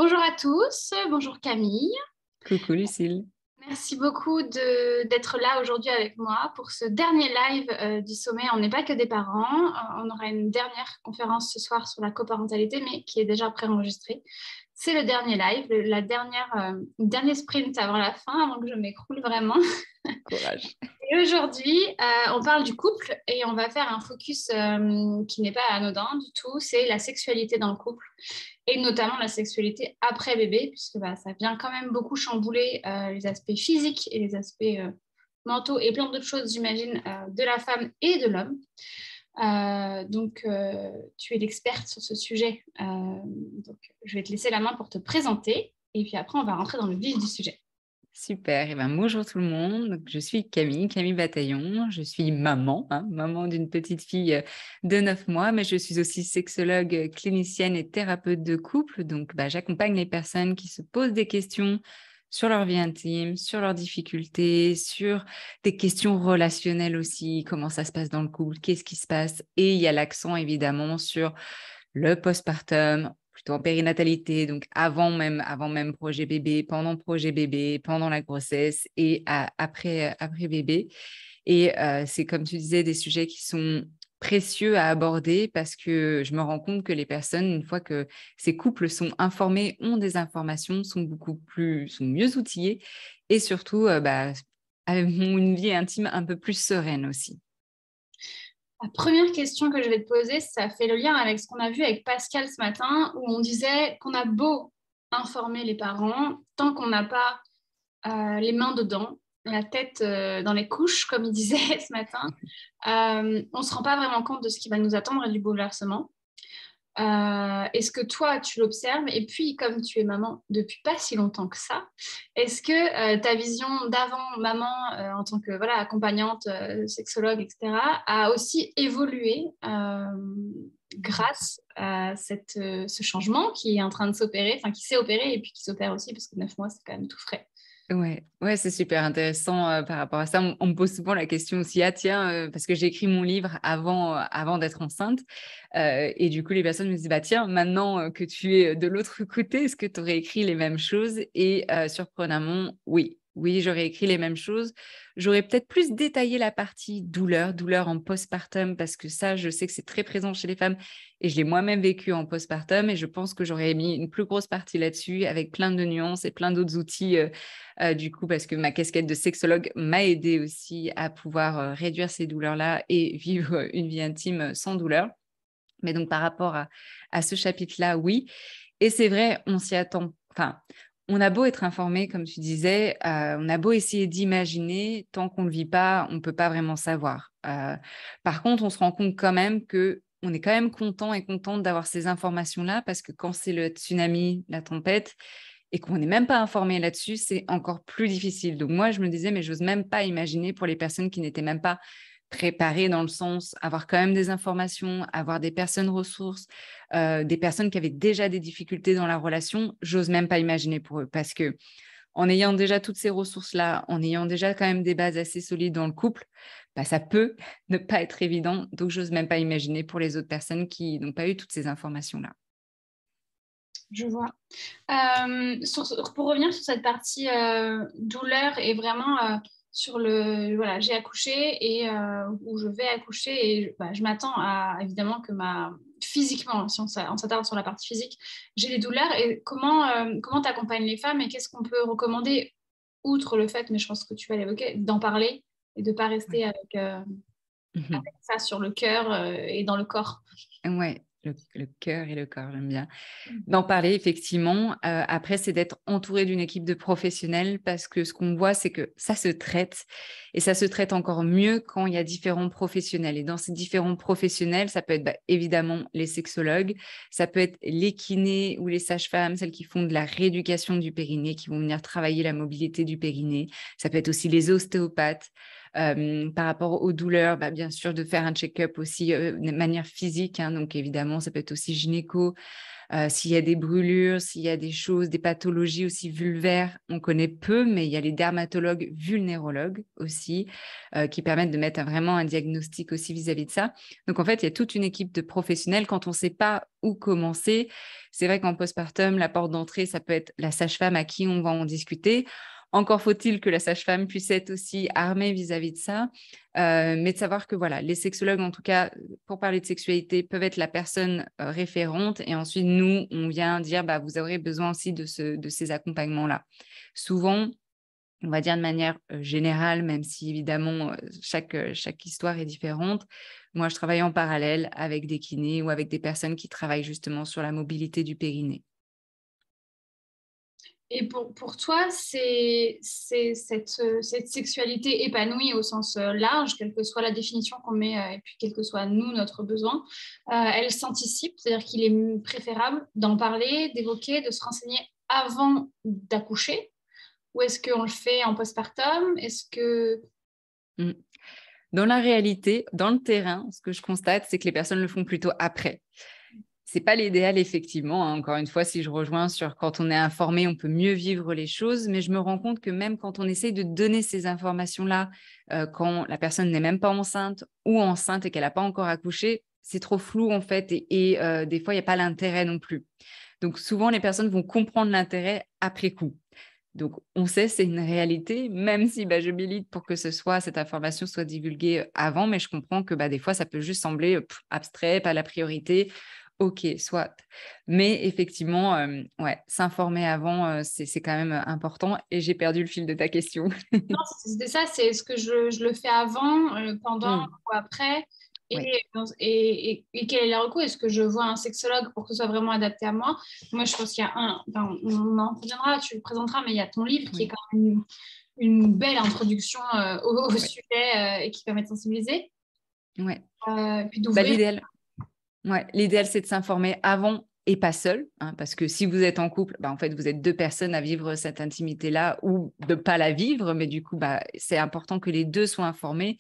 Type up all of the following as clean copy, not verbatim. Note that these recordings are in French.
Bonjour à tous, bonjour Camille. Coucou Lucille. Merci beaucoup d'être là aujourd'hui avec moi pour ce dernier live du sommet. On n'est pas que des parents. On aura une dernière conférence ce soir sur la coparentalité, mais qui est déjà préenregistrée. C'est le dernier live, le dernier sprint avant la fin, avant que je m'écroule vraiment. Courage. Et aujourd'hui, on parle du couple et on va faire un focus qui n'est pas anodin du tout, c'est la sexualité dans le couple et notamment la sexualité après bébé, puisque ça vient quand même beaucoup chambouler les aspects physiques et les aspects mentaux et plein d'autres choses, j'imagine, de la femme et de l'homme. Donc, tu es l'experte sur ce sujet. Donc, je vais te laisser la main pour te présenter et puis après, on va rentrer dans le vif du sujet. Super. Et bonjour tout le monde. Donc, je suis Camille Bataillon. Je suis maman, maman d'une petite fille de 9 mois, mais je suis aussi sexologue, clinicienne et thérapeute de couple. Donc, j'accompagne les personnes qui se posent des questions sur leur vie intime, sur leurs difficultés, sur des questions relationnelles aussi, comment ça se passe dans le couple, qu'est-ce qui se passe. Et il y a l'accent évidemment sur le postpartum, plutôt en périnatalité, donc avant même projet bébé, pendant projet bébé, pendant la grossesse et après bébé. Et c'est comme tu disais, des sujets qui sont précieux à aborder parce que je me rends compte que les personnes, une fois que ces couples sont informés, ont des informations, sont mieux outillés et surtout ont une vie intime un peu plus sereine aussi. La première question que je vais te poser, ça fait le lien avec ce qu'on a vu avec Pascal ce matin, où on disait qu'on a beau informer les parents, tant qu'on n'a pas les mains dedans, la tête dans les couches, comme il disait ce matin, on ne se rend pas vraiment compte de ce qui va nous attendre et du bouleversement. Est-ce que toi, tu l'observes? Et puis, comme tu es maman depuis pas si longtemps que ça, est-ce que ta vision d'avant maman en tant que voilà, accompagnante, sexologue, etc., a aussi évolué grâce à ce changement qui est en train de s'opérer, enfin qui s'est opéré et puis qui s'opère aussi parce que 9 mois, c'est quand même tout frais. Ouais, c'est super intéressant par rapport à ça. On me pose souvent la question aussi, ah tiens, parce que j'ai écrit mon livre avant d'être enceinte. Et du coup, les personnes me disent, bah tiens, maintenant que tu es de l'autre côté, est-ce que tu aurais écrit les mêmes choses? Et surprenamment, oui. Oui, j'aurais écrit les mêmes choses. J'aurais peut-être plus détaillé la partie douleur en postpartum, parce que ça, je sais que c'est très présent chez les femmes et je l'ai moi-même vécu en postpartum et je pense que j'aurais mis une plus grosse partie là-dessus avec plein de nuances et plein d'autres outils. Du coup, parce que ma casquette de sexologue m'a aidée aussi à pouvoir réduire ces douleurs-là et vivre une vie intime sans douleur. Mais donc, par rapport à ce chapitre-là, oui. Et c'est vrai, on s'y attend. Enfin, on a beau être informé, comme tu disais, on a beau essayer d'imaginer, tant qu'on ne le vit pas, on ne peut pas vraiment savoir. Par contre, on se rend compte quand même que on est quand même content et contente d'avoir ces informations-là parce que quand c'est le tsunami, la tempête, et qu'on n'est même pas informé là-dessus, c'est encore plus difficile. Donc moi, je me disais, mais j'ose même pas imaginer pour les personnes qui n'étaient même pas préparées dans le sens, avoir quand même des informations, avoir des personnes ressources, des personnes qui avaient déjà des difficultés dans la relation, j'ose même pas imaginer pour eux parce que en ayant déjà toutes ces ressources-là, en ayant déjà quand même des bases assez solides dans le couple, ça peut ne pas être évident. Donc, j'ose même pas imaginer pour les autres personnes qui n'ont pas eu toutes ces informations-là. Je vois. Pour revenir sur cette partie douleur et vraiment sur le voilà, j'ai accouché et où je vais accoucher et je m'attends à évidemment que physiquement, si on s'attarde sur la partie physique, j'ai des douleurs et comment t'accompagnes les femmes et qu'est-ce qu'on peut recommander outre le fait, mais je pense que tu vas l'évoquer, d'en parler et de ne pas rester avec ça sur le cœur et dans le corps. Ouais, le cœur et le corps, j'aime bien. D'en parler, effectivement. Après, c'est d'être entouré d'une équipe de professionnels parce que ce qu'on voit, c'est que ça se traite et ça se traite encore mieux quand il y a différents professionnels. Et dans ces différents professionnels, ça peut être évidemment les sexologues, ça peut être les kinés ou les sages-femmes, celles qui font de la rééducation du périnée, qui vont venir travailler la mobilité du périnée. Ça peut être aussi les ostéopathes. Par rapport aux douleurs, bien sûr, de faire un check-up aussi de manière physique, hein, donc évidemment, ça peut être aussi gynéco. S'il y a des brûlures, s'il y a des choses, des pathologies aussi vulvaires, on connaît peu, mais il y a les dermatologues vulnérologues aussi qui permettent de mettre vraiment un diagnostic aussi vis-à-vis de ça. Donc, en fait, il y a toute une équipe de professionnels. Quand on ne sait pas où commencer, c'est vrai qu'en postpartum, la porte d'entrée, ça peut être la sage-femme à qui on va en discuter. Encore faut-il que la sage-femme puisse être aussi armée vis-à-vis de ça, mais de savoir que voilà, les sexologues, en tout cas, pour parler de sexualité, peuvent être la personne référente. Et ensuite, nous, on vient dire, vous aurez besoin aussi de ces accompagnements-là. Souvent, on va dire de manière générale, même si évidemment, chaque histoire est différente. Moi, je travaille en parallèle avec des kinés ou avec des personnes qui travaillent justement sur la mobilité du périnée. Et pour toi, c'est cette sexualité épanouie au sens large, quelle que soit la définition qu'on met, et puis quel que soit nous, notre besoin, elle s'anticipe, c'est-à-dire qu'il est préférable d'en parler, d'évoquer, de se renseigner avant d'accoucher, ou est-ce qu'on le fait en postpartum? Est-ce que... Dans la réalité, dans le terrain, ce que je constate, c'est que les personnes le font plutôt après. C'est pas l'idéal, effectivement, hein. Encore une fois, si je rejoins sur quand on est informé, on peut mieux vivre les choses, mais je me rends compte que même quand on essaye de donner ces informations-là, quand la personne n'est même pas enceinte ou enceinte et qu'elle n'a pas encore accouché, c'est trop flou en fait, et des fois, il n'y a pas l'intérêt non plus. Donc souvent, les personnes vont comprendre l'intérêt après coup. Donc, on sait, c'est une réalité, même si je milite pour que cette information soit divulguée avant, mais je comprends que des fois, ça peut juste sembler abstrait, pas la priorité. Ok, soit. Mais effectivement, ouais, s'informer avant, c'est quand même important. Et j'ai perdu le fil de ta question. Non, c'était ça, c'est est-ce que je le fais avant, pendant Hmm, ou après? ouais, Et quel est le recours? Est-ce que je vois un sexologue pour que ce soit vraiment adapté à moi? Moi, je pense qu'il y a on en reviendra, tu le présenteras, mais il y a ton livre qui est oui, quand même une belle introduction au ouais, sujet et qui permet de sensibiliser, ouais. puis d'ouvrir. L'idéal, ouais, l'idéal, c'est de s'informer avant et pas seul, hein, parce que si vous êtes en couple, en fait, vous êtes deux personnes à vivre cette intimité-là ou de ne pas la vivre, mais du coup, c'est important que les deux soient informés.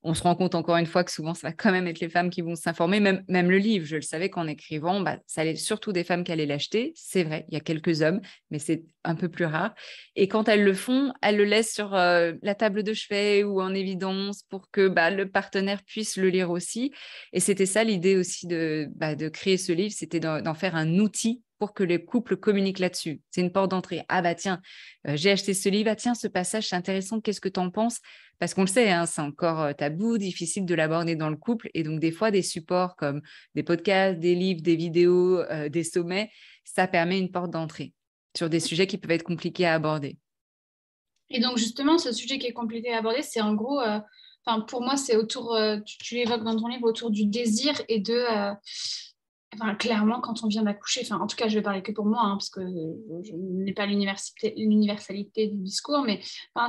On se rend compte encore une fois que souvent, ça va quand même être les femmes qui vont s'informer. Même le livre, je le savais qu'en écrivant, ça allait surtout des femmes qui allaient l'acheter. C'est vrai, il y a quelques hommes, mais c'est un peu plus rare. Et quand elles le font, elles le laissent sur la table de chevet ou en évidence pour que le partenaire puisse le lire aussi. Et c'était ça l'idée aussi de créer ce livre, c'était d'en faire un outil pour que les couples communiquent là-dessus. C'est une porte d'entrée. Ah tiens, j'ai acheté ce livre. Ah tiens, ce passage, c'est intéressant. Qu'est-ce que tu en penses? Parce qu'on le sait, hein, c'est encore tabou, difficile de l'aborder dans le couple. Et donc, des fois, des supports comme des podcasts, des livres, des vidéos, des sommets, ça permet une porte d'entrée sur des sujets qui peuvent être compliqués à aborder. Et donc, justement, ce sujet qui est compliqué à aborder, c'est en gros, pour moi, c'est autour, tu l'évoques dans ton livre, autour du désir et de, clairement, quand on vient d'accoucher, en tout cas, je vais parler que pour moi, hein, parce que je n'ai pas l'universalité du discours, mais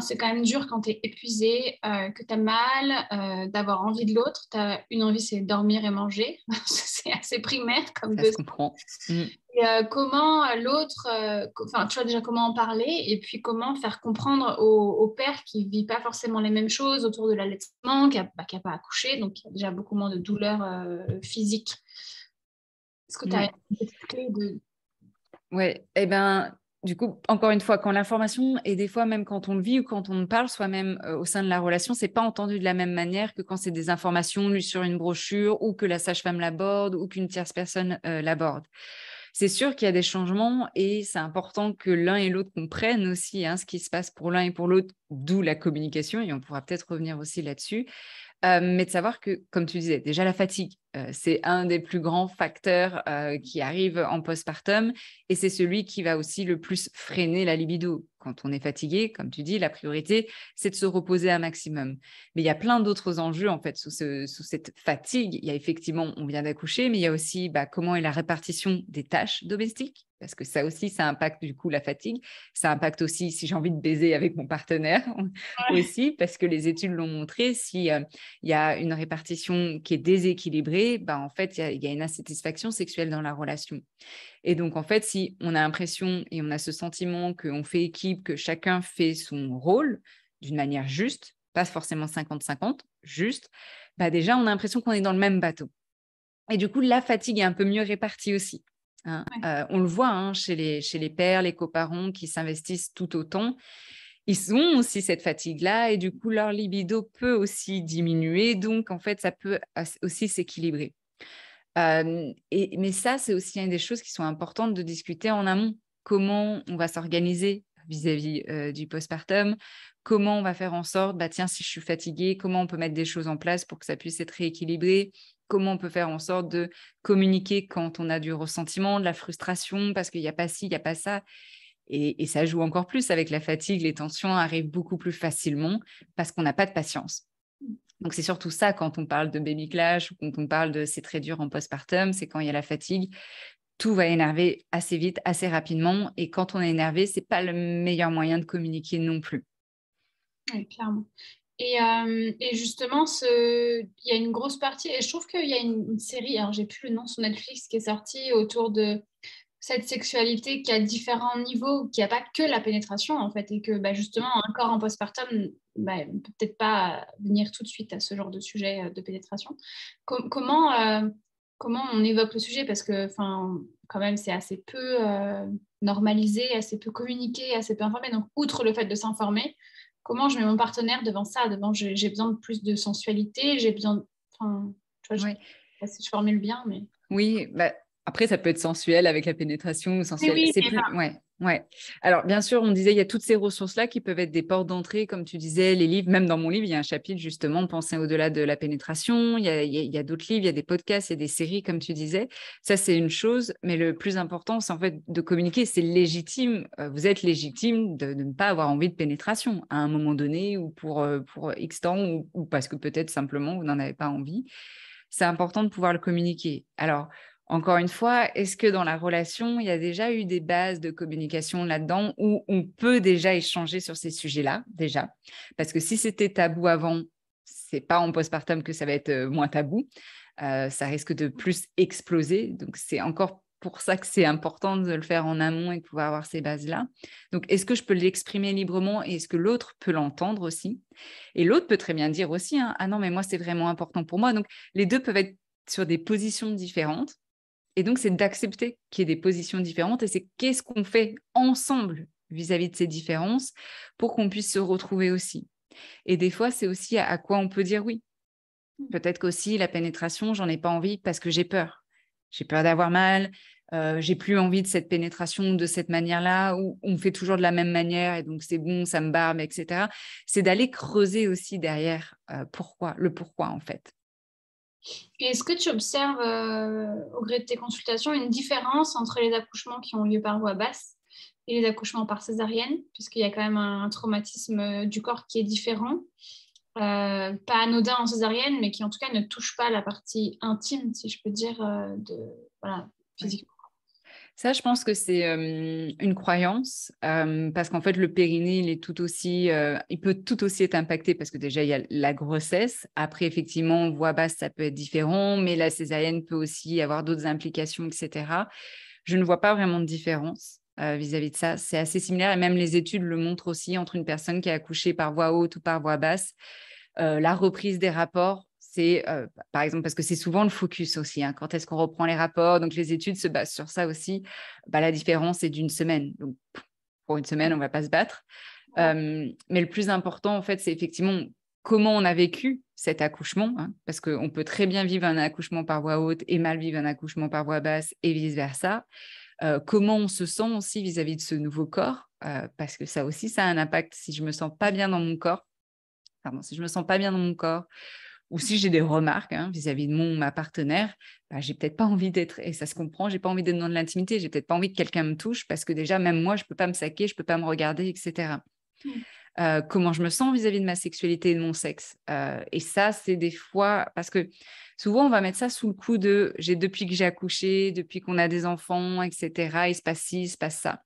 c'est quand même dur quand tu es épuisé, que tu as mal, d'avoir envie de l'autre. Tu as une envie, c'est dormir et manger. C'est assez primaire comme Ça se besoin. comprend. Mm. Et comment l'autre, tu vois déjà comment en parler et puis comment faire comprendre au père qui ne vit pas forcément les mêmes choses autour de l'allaitement, qui n'a pas accouché, donc il y a déjà beaucoup moins de douleurs physiques. Est-ce que tu as Ouais. une petite clé de... Ouais, du coup, encore une fois, quand l'information, et des fois même quand on le vit ou quand on en parle soi-même au sein de la relation, c'est pas entendu de la même manière que quand c'est des informations lues sur une brochure ou que la sage-femme l'aborde ou qu'une tierce personne l'aborde. C'est sûr qu'il y a des changements et c'est important que l'un et l'autre comprennent aussi ce qui se passe pour l'un et pour l'autre, d'où la communication, et on pourra peut-être revenir aussi là-dessus. Mais de savoir que, comme tu disais, déjà la fatigue, c'est un des plus grands facteurs qui arrive en postpartum et c'est celui qui va aussi le plus freiner la libido. Quand on est fatigué, comme tu dis, la priorité, c'est de se reposer un maximum. Mais il y a plein d'autres enjeux, en fait, sous cette fatigue. Il y a effectivement, on vient d'accoucher, mais il y a aussi comment est la répartition des tâches domestiques, parce que ça aussi, ça impacte du coup la fatigue. Ça impacte aussi si j'ai envie de baiser avec mon partenaire aussi, parce que les études l'ont montré, si il y a une répartition qui est déséquilibrée, en fait, il y a une insatisfaction sexuelle dans la relation. Et donc, en fait, si on a l'impression et on a ce sentiment qu'on fait équipe, que chacun fait son rôle d'une manière juste, pas forcément 50-50, juste, déjà, on a l'impression qu'on est dans le même bateau. Et du coup, la fatigue est un peu mieux répartie aussi. Hein. Ouais. On le voit chez les pères, les coparents qui s'investissent tout autant. Ils ont aussi cette fatigue-là et du coup, leur libido peut aussi diminuer. Donc, en fait, ça peut aussi s'équilibrer. Mais ça, c'est aussi une des choses qui sont importantes de discuter en amont. Comment on va s'organiser vis-à-vis du postpartum? Comment on va faire en sorte, tiens, si je suis fatiguée, comment on peut mettre des choses en place pour que ça puisse être rééquilibré? Comment on peut faire en sorte de communiquer quand on a du ressentiment, de la frustration, parce qu'il n'y a pas ci, il n'y a pas ça. Et ça joue encore plus avec la fatigue. Les tensions arrivent beaucoup plus facilement parce qu'on n'a pas de patience. Donc, c'est surtout ça quand on parle de baby clash ou quand on parle de c'est très dur en postpartum, c'est quand il y a la fatigue. Tout va énerver assez vite, assez rapidement. Et quand on est énervé, ce n'est pas le meilleur moyen de communiquer non plus. Oui, clairement. Et justement, il y a une grosse partie, et je trouve qu'il y a une série, alors j'ai plus le nom sur Netflix, qui est sortie autour de cette sexualité qui a différents niveaux, qui n'a pas que la pénétration en fait, et que justement, un corps en postpartum ne peut peut-être pas venir tout de suite à ce genre de sujet de pénétration. Comment on évoque le sujet? Parce que quand même, c'est assez peu normalisé, assez peu communiqué, assez peu informé. Donc, outre le fait de s'informer, comment je mets mon partenaire devant ça, j'ai besoin de plus de sensualité, j'ai besoin de... tu vois, je ne Ouais. sais pas si je formule bien, mais... Oui, après, ça peut être sensuel avec la pénétration ou Oui, sensuel. oui, C'est mais plus. Ouais. Alors, bien sûr, on disait, il y a toutes ces ressources-là qui peuvent être des portes d'entrée, comme tu disais, les livres. Même dans mon livre, il y a un chapitre, justement, penser au-delà de la pénétration. Il y a d'autres livres, il y a des podcasts, il y a des séries, comme tu disais. Ça, c'est une chose. Mais le plus important, c'est en fait de communiquer. C'est légitime. Vous êtes légitime de ne pas avoir envie de pénétration à un moment donné ou pour X temps ou parce que peut-être simplement vous n'en avez pas envie. C'est important de pouvoir le communiquer. Alors, encore une fois, est-ce que dans la relation, il y a déjà eu des bases de communication là-dedans où on peut déjà échanger sur ces sujets-là, déjà? Parce que si c'était tabou avant, c'est pas en postpartum que ça va être moins tabou. Ça risque de plus exploser. Donc, c'est encore pour ça que c'est important de le faire en amont et de pouvoir avoir ces bases-là. Donc, est-ce que je peux l'exprimer librement et est-ce que l'autre peut l'entendre aussi? Et l'autre peut très bien dire aussi, ah non, mais moi, c'est vraiment important pour moi. Donc, les deux peuvent être sur des positions différentes. Et donc, c'est d'accepter qu'il y ait des positions différentes et c'est qu'est-ce qu'on fait ensemble vis-à-vis de ces différences pour qu'on puisse se retrouver aussi. Et des fois, c'est aussi à quoi on peut dire oui. Peut-être qu'aussi, la pénétration, j'en ai pas envie parce que j'ai peur. J'ai peur d'avoir mal, j'ai plus envie de cette pénétration de cette manière-là, où on fait toujours de la même manière et donc c'est bon, ça me barbe, etc. C'est d'aller creuser aussi derrière le pourquoi en fait. Et est-ce que tu observes, au gré de tes consultations, une différence entre les accouchements qui ont lieu par voie basse et les accouchements par césarienne, puisqu'il y a quand même un traumatisme du corps qui est différent, pas anodin en césarienne, mais qui en tout cas ne touche pas la partie intime, si je peux dire, Ouais. physiquement. Ça, je pense que c'est une croyance parce qu'en fait, le périnée, il peut tout aussi être impacté parce que déjà, il y a la grossesse. Après, effectivement, voix basse, ça peut être différent, mais la césarienne peut aussi avoir d'autres implications, etc. Je ne vois pas vraiment de différence vis-à-vis de ça. C'est assez similaire et même les études le montrent aussi entre une personne qui a accouché par voix haute ou par voix basse. La reprise des rapports, c'est, par exemple, parce que c'est souvent le focus aussi, hein, quand est-ce qu'on reprend les rapports, donc les études se basent sur ça aussi, la différence est d'une semaine. Donc, pour une semaine, on ne va pas se battre. Mais le plus important, en fait, c'est effectivement comment on a vécu cet accouchement, hein, parce qu'on peut très bien vivre un accouchement par voix haute et mal vivre un accouchement par voix basse et vice-versa. Comment on se sent aussi vis-à-vis de ce nouveau corps, parce que ça aussi, ça a un impact. Si je ne me sens pas bien dans mon corps, si je me sens pas bien dans mon corps, ou si j'ai des remarques vis-à-vis de ma partenaire, j'ai peut-être pas envie d'être, et ça se comprend, j'ai pas envie d'être dans de l'intimité, j'ai peut-être pas envie que quelqu'un me touche parce que déjà, même moi, je peux pas me saquer, je peux pas me regarder, etc. Comment je me sens vis-à-vis de ma sexualité et de mon sexe. Et ça, c'est des fois, parce que souvent, on va mettre ça sous le coup de depuis que j'ai accouché, depuis qu'on a des enfants, etc., il se passe ci, il se passe ça.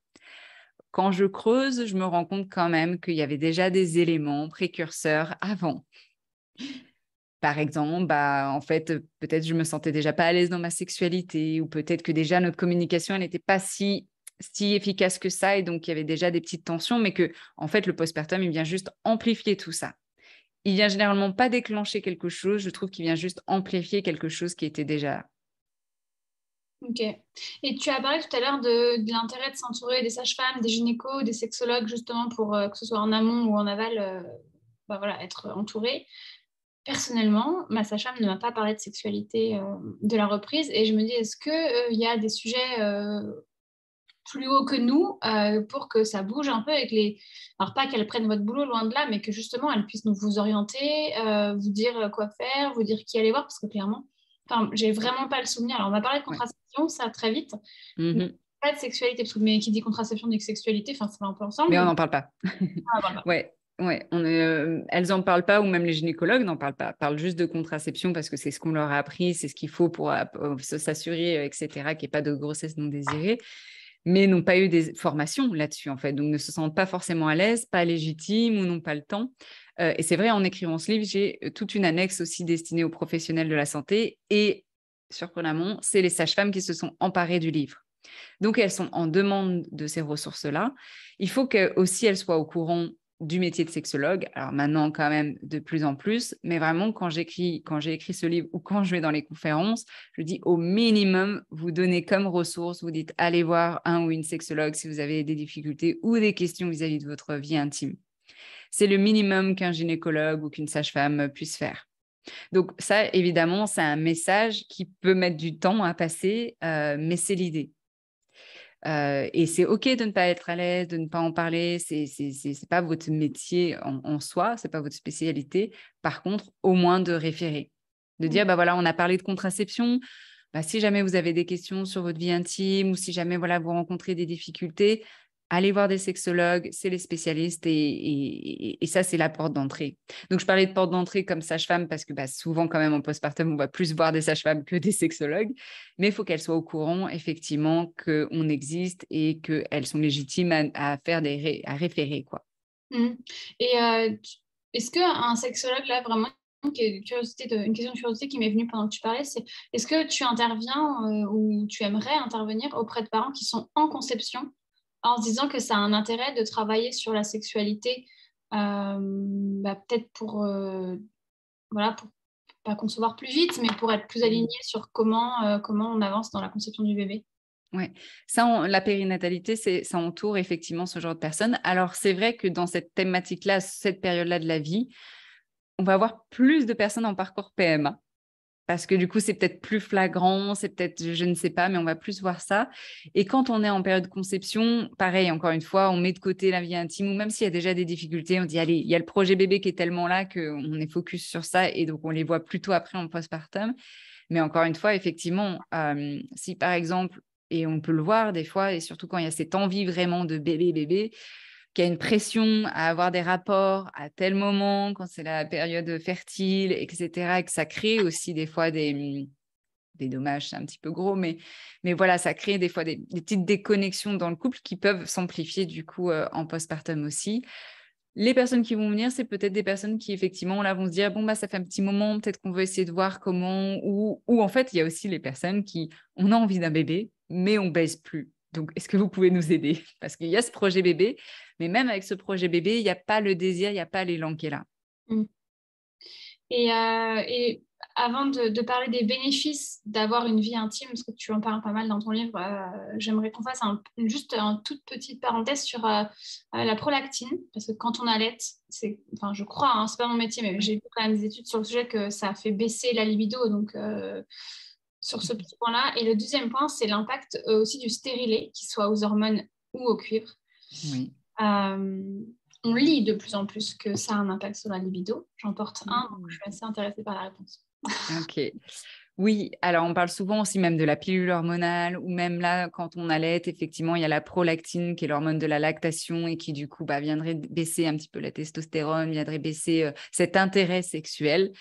Quand je creuse, je me rends compte quand même qu'il y avait déjà des éléments précurseurs avant. Par exemple, en fait, peut-être je me sentais déjà pas à l'aise dans ma sexualité ou peut-être que déjà notre communication, elle n'était pas si efficace que ça et donc il y avait déjà des petites tensions, mais que en fait, le postpartum, il vient juste amplifier tout ça. il vient généralement pas déclencher quelque chose, je trouve qu'il vient juste amplifier quelque chose qui était déjà là. Ok. Et tu as parlé tout à l'heure de l'intérêt de s'entourer des sages-femmes, des gynécos, des sexologues, justement pour que ce soit en amont ou en aval, voilà, être entouré. Personnellement, ma sage-femme ne m'a pas parlé de sexualité de la reprise et je me dis, est-ce qu'il y a des sujets plus hauts que nous pour que ça bouge un peu et que les... Alors pas qu'elles prennent votre boulot, loin de là, mais que justement elles puissent nous vous orienter, vous dire quoi faire, vous dire qui aller voir, parce que clairement, enfin, j'ai vraiment pas le souvenir. Alors on m'a parlé de Ouais. contraception, ça très vite, mais Mhm. pas de sexualité, parce que mais qui dit contraception dit sexualité, enfin ça va un peu ensemble, Mais on mais n'en parle pas. ah, voilà. Ouais. Ouais, elles en parlent pas, ou même les gynécologues n'en parlent pas. Parlent juste de contraception parce que c'est ce qu'on leur a appris, c'est ce qu'il faut pour s'assurer, etc., qu'il n'y ait pas de grossesse non désirée, mais n'ont pas eu des formations là-dessus, en fait. Donc, ne se sentent pas forcément à l'aise, pas légitimes ou n'ont pas le temps. Et c'est vrai, en écrivant ce livre, j'ai toute une annexe aussi destinée aux professionnels de la santé. Et, surprenamment, c'est les sages-femmes qui se sont emparées du livre. Donc, elles sont en demande de ces ressources-là. Il faut qu'elles aussi elles soient au courant du métier de sexologue. Alors maintenant, quand même, de plus en plus. Mais vraiment, quand j'ai écrit ce livre ou quand je vais dans les conférences, je dis au minimum, vous donnez comme ressource, vous dites allez voir un ou une sexologue si vous avez des difficultés ou des questions vis-à-vis de votre vie intime. C'est le minimum qu'un gynécologue ou qu'une sage-femme puisse faire. Donc ça, évidemment, c'est un message qui peut mettre du temps à passer, mais c'est l'idée. Et c'est OK de ne pas être à l'aise, de ne pas en parler. C'est pas votre métier en soi, c'est pas votre spécialité. Par contre, au moins de référer, de dire, bah voilà, on a parlé de contraception. Bah, si jamais vous avez des questions sur votre vie intime ou si jamais voilà, vous rencontrez des difficultés, allez voir des sexologues, c'est les spécialistes et ça, c'est la porte d'entrée. Donc, je parlais de porte d'entrée comme sage-femme parce que bah, souvent, quand même, en postpartum, on va plus voir des sages-femmes que des sexologues, mais il faut qu'elles soient au courant, effectivement, qu'on existe et qu'elles sont légitimes à faire à référer, quoi. Mhm. Et est-ce qu'un sexologue, là, vraiment, une question de curiosité qui m'est venue pendant que tu parlais, c'est est-ce que tu interviens ou tu aimerais intervenir auprès de parents qui sont en conception en se disant que ça a un intérêt de travailler sur la sexualité, peut-être voilà, pour pas concevoir plus vite, mais pour être plus aligné sur comment on avance dans la conception du bébé? Ouais, la périnatalité, ça entoure effectivement ce genre de personnes. Alors, c'est vrai que dans cette thématique-là, cette période-là de la vie, on va avoir plus de personnes en parcours PMA. Parce que du coup, c'est peut-être plus flagrant, c'est peut-être, je ne sais pas, mais on va plus voir ça. Et quand on est en période de conception, pareil, encore une fois, on met de côté la vie intime, ou même s'il y a déjà des difficultés, on dit, allez, il y a le projet bébé qui est tellement là qu'on est focus sur ça, et donc on les voit plutôt après en postpartum. Mais encore une fois, effectivement, si par exemple, et on peut le voir des fois, et surtout quand il y a cette envie vraiment de bébé, qu'il y a une pression à avoir des rapports à tel moment, quand c'est la période fertile, etc., et que ça crée aussi des fois des dommages, c'est un petit peu gros, mais voilà, ça crée des fois des petites déconnexions dans le couple qui peuvent s'amplifier du coup en postpartum aussi. Les personnes qui vont venir, c'est peut-être des personnes qui, effectivement, là, vont se dire, bon, bah, ça fait un petit moment, peut-être qu'on veut essayer de voir comment, ou en fait, il y a aussi les personnes qui, on a envie d'un bébé, mais on baise plus. Donc, est-ce que vous pouvez nous aider? Parce qu'il y a ce projet bébé, mais même avec ce projet bébé, il n'y a pas le désir, il n'y a pas l'élan qui est là. Mm. Et avant de parler des bénéfices d'avoir une vie intime, parce que tu en parles pas mal dans ton livre, j'aimerais qu'on fasse juste une toute petite parenthèse sur la prolactine, parce que quand on allait, enfin je crois, hein, c'est pas mon métier, mais Oui. j'ai vu quand même des études sur le sujet que ça fait baisser la libido, donc sur ce petit point-là. Et le deuxième point, c'est l'impact aussi du stérilet, qu'il soit aux hormones ou au cuivre. Oui. On lit de plus en plus que ça a un impact sur la libido. J'en porte un, donc je Mmh. suis assez intéressée par la réponse. Ok. Oui, alors on parle souvent aussi même de la pilule hormonale ou même là, quand on allait, effectivement, il y a la prolactine qui est l'hormone de la lactation et qui du coup viendrait baisser un petit peu la testostérone, viendrait baisser cet intérêt sexuel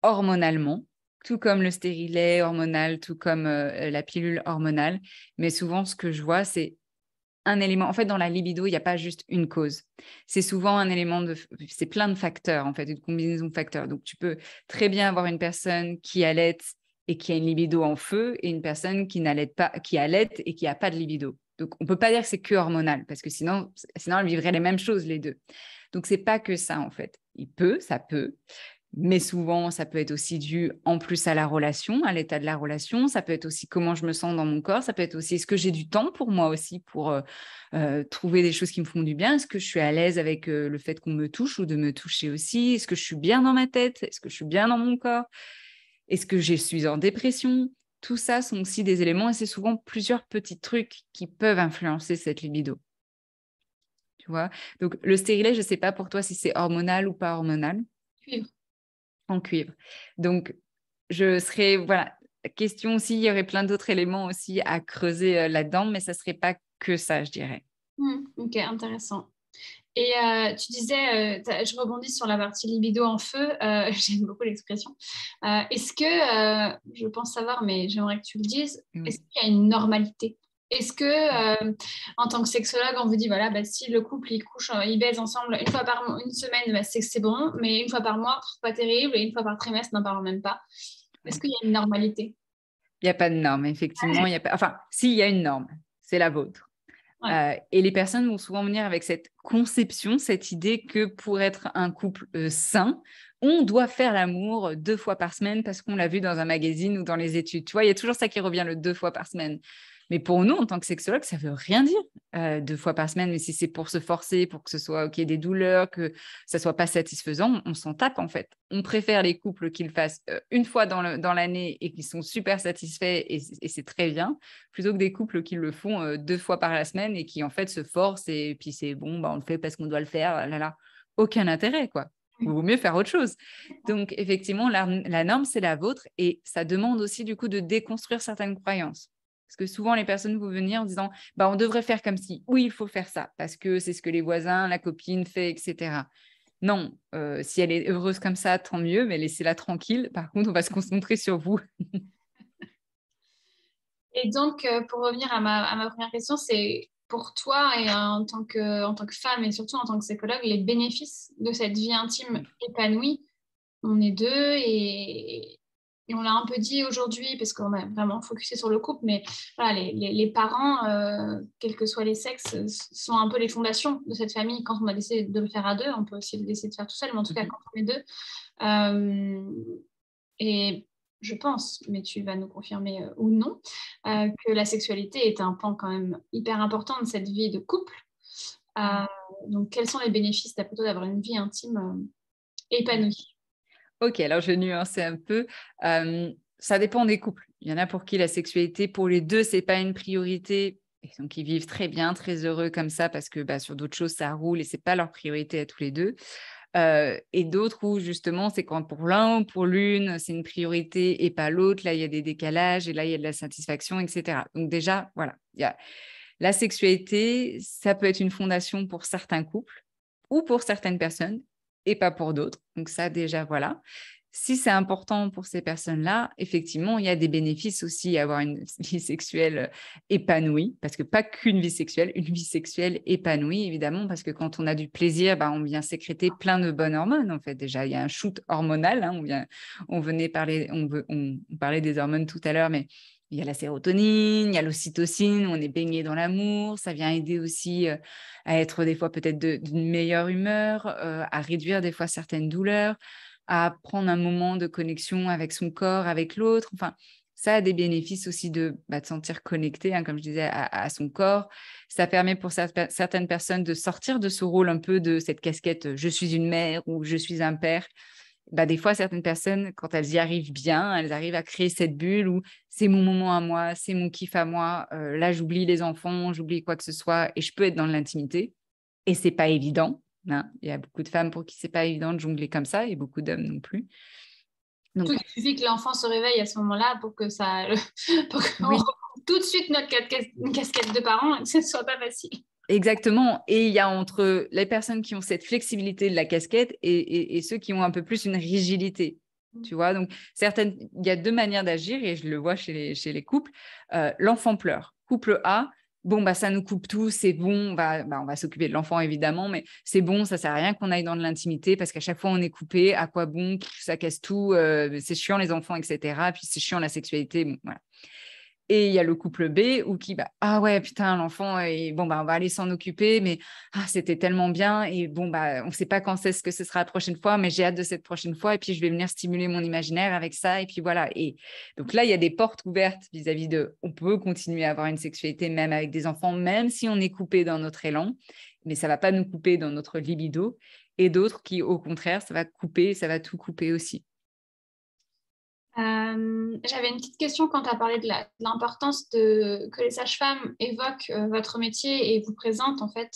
hormonalement, tout comme le stérilet hormonal, tout comme la pilule hormonale. Mais souvent, ce que je vois, c'est un élément. En fait, dans la libido, il n'y a pas juste une cause. C'est souvent un élément c'est plein de facteurs, en fait, une combinaison de facteurs. Donc, tu peux très bien avoir une personne qui allaite et qui a une libido en feu et une personne qui n'allaite pas, qui allaite et qui n'a pas de libido. Donc, on ne peut pas dire que c'est que hormonal parce que sinon, elle vivrait les mêmes choses, les deux. Donc, c'est pas que ça, en fait. ça peut. Mais souvent, ça peut être aussi dû en plus à la relation, à l'état de la relation. Ça peut être aussi comment je me sens dans mon corps. Ça peut être aussi, est-ce que j'ai du temps pour moi aussi pour trouver des choses qui me font du bien? Est-ce que je suis à l'aise avec le fait qu'on me touche ou de me toucher aussi? Est-ce que je suis bien dans ma tête? Est-ce que je suis bien dans mon corps? Est-ce que je suis en dépression? Tout ça sont aussi des éléments et c'est souvent plusieurs petits trucs qui peuvent influencer cette libido. Tu vois? Donc, le stérilet, je ne sais pas pour toi si c'est hormonal ou pas hormonal. Cuivre. En cuivre. Donc, voilà, question aussi, il y aurait plein d'autres éléments aussi à creuser là-dedans, mais ça ne serait pas que ça, je dirais. Ok, intéressant. Et tu disais, je rebondis sur la partie libido en feu, j'aime beaucoup l'expression. Est-ce que, je pense savoir, mais j'aimerais que tu le dises, Oui. est-ce qu'il y a une normalité? Est-ce que, en tant que sexologue, on vous dit, voilà, bah, si le couple, il baise ensemble une fois par une semaine, bah, c'est bon, mais une fois par mois, pas terrible, et une fois par trimestre, n'en parlons même pas. Est-ce qu'il y a une normalité? Il n'y a pas de norme, effectivement. Il y a pas... Enfin, si, il y a une norme, c'est la vôtre. Ouais. Et les personnes vont souvent venir avec cette conception, cette idée que pour être un couple sain, on doit faire l'amour 2 fois par semaine parce qu'on l'a vu dans un magazine ou dans les études. Tu vois, il y a toujours ça qui revient, le 2 fois par semaine. Mais pour nous, en tant que sexologue, ça veut rien dire 2 fois par semaine. Mais si c'est pour se forcer, pour que ce soit OK, des douleurs, que ça soit pas satisfaisant, on s'en tape en fait. On préfère les couples qui le fassent une fois dans l'année et qui sont super satisfaits et c'est très bien, plutôt que des couples qui le font 2 fois par la semaine et qui en fait se forcent et puis c'est bon, bah, on le fait parce qu'on doit le faire. Là, là. Aucun intérêt, quoi. Il vaut mieux faire autre chose. Donc, effectivement, la norme, c'est la vôtre et ça demande aussi du coup de déconstruire certaines croyances. Parce que souvent, les personnes vont venir en disant bah, on devrait faire comme si, oui, il faut faire ça, parce que c'est ce que les voisins, la copine fait, etc. Non, si elle est heureuse comme ça, tant mieux, mais laissez-la tranquille. Par contre, on va se concentrer sur vous. Et donc, pour revenir à ma première question, c'est pour toi et en tant que femme et surtout en tant que psychologue, les bénéfices de cette vie intime épanouie. On est deux et on l'a un peu dit aujourd'hui parce qu'on a vraiment focusé sur le couple, mais voilà, les parents, quels que soient les sexes, sont un peu les fondations de cette famille. Quand on a décidé de le faire à deux, on peut aussi le décider de faire tout seul, mais en tout cas, quand on est deux. Et je pense, mais tu vas nous confirmer ou non, que la sexualité est un pan quand même hyper important de cette vie de couple. Donc, quels sont les bénéfices, d'après toi, d'avoir une vie intime épanouie? Ok, alors je vais nuancer un peu. Ça dépend des couples. Il y en a pour qui la sexualité, pour les deux, c'est pas une priorité. Et donc, ils vivent très bien, très heureux comme ça parce que bah, sur d'autres choses, ça roule et c'est pas leur priorité à tous les deux. Et d'autres où justement, c'est quand pour l'un ou pour l'une, c'est une priorité et pas l'autre. Là, il y a des décalages et là, il y a de la satisfaction, etc. Donc déjà, voilà, il y a la sexualité, ça peut être une fondation pour certains couples ou pour certaines personnes et pas pour d'autres. Donc ça, déjà, voilà. Si c'est important pour ces personnes-là, effectivement, il y a des bénéfices aussi à avoir une vie sexuelle épanouie, parce que pas qu'une vie sexuelle, une vie sexuelle épanouie, évidemment, parce que quand on a du plaisir, bah, on vient sécréter plein de bonnes hormones, en fait. Déjà, il y a un shoot hormonal, hein, on parlait des hormones tout à l'heure, mais il y a la sérotonine, il y a l'ocytocine, on est baigné dans l'amour, ça vient aider aussi à être des fois peut-être d'une meilleure humeur, à réduire des fois certaines douleurs, à prendre un moment de connexion avec son corps, avec l'autre. Enfin, ça a des bénéfices aussi de se sentir connecté, hein, comme je disais, à son corps. Ça permet pour certaines personnes de sortir de ce rôle un peu de cette casquette je suis une mère ou je suis un père. Bah, des fois, certaines personnes, quand elles y arrivent bien, elles arrivent à créer cette bulle où c'est mon moment à moi, c'est mon kiff à moi. Là, j'oublie les enfants, j'oublie quoi que ce soit et je peux être dans l'intimité. Et c'est pas évident. Hein. Il y a beaucoup de femmes pour qui c'est pas évident de jongler comme ça et beaucoup d'hommes non plus. Surtout Donc, qu'il suffit que l'enfant se réveille à ce moment-là pour que ça, pour qu'on oui, retrouve tout de suite notre casquette de parents et que ce ne soit pas facile. exactement. Et il y a entre les personnes qui ont cette flexibilité de la casquette et ceux qui ont un peu plus une rigidité. Tu vois, donc il y a 2 manières d'agir et je le vois chez les couples. L'enfant pleure. Couple A, bon, bah, ça nous coupe tout, c'est bon, on va s'occuper de l'enfant évidemment, mais c'est bon, ça sert à rien qu'on aille dans de l'intimité parce qu'à chaque fois on est coupé, à quoi bon, ça casse tout, c'est chiant les enfants, etc. Puis c'est chiant la sexualité, bon, voilà. Et il y a le couple B où ah ouais, putain, l'enfant, et bon, on va aller s'en occuper, mais c'était tellement bien. Et bon, on ne sait pas quand c'est ce que ce sera la prochaine fois, mais j'ai hâte de cette prochaine fois. Et puis, je vais venir stimuler mon imaginaire avec ça. Et puis voilà. Et donc là, il y a des portes ouvertes vis-à-vis de, on peut continuer à avoir une sexualité même avec des enfants, même si on est coupé dans notre élan, mais ça ne va pas nous couper dans notre libido. Et d'autres qui, au contraire, ça va couper, ça va tout couper aussi. J'avais une petite question quand tu as parlé de l'importance que les sages-femmes évoquent votre métier et vous présentent en fait,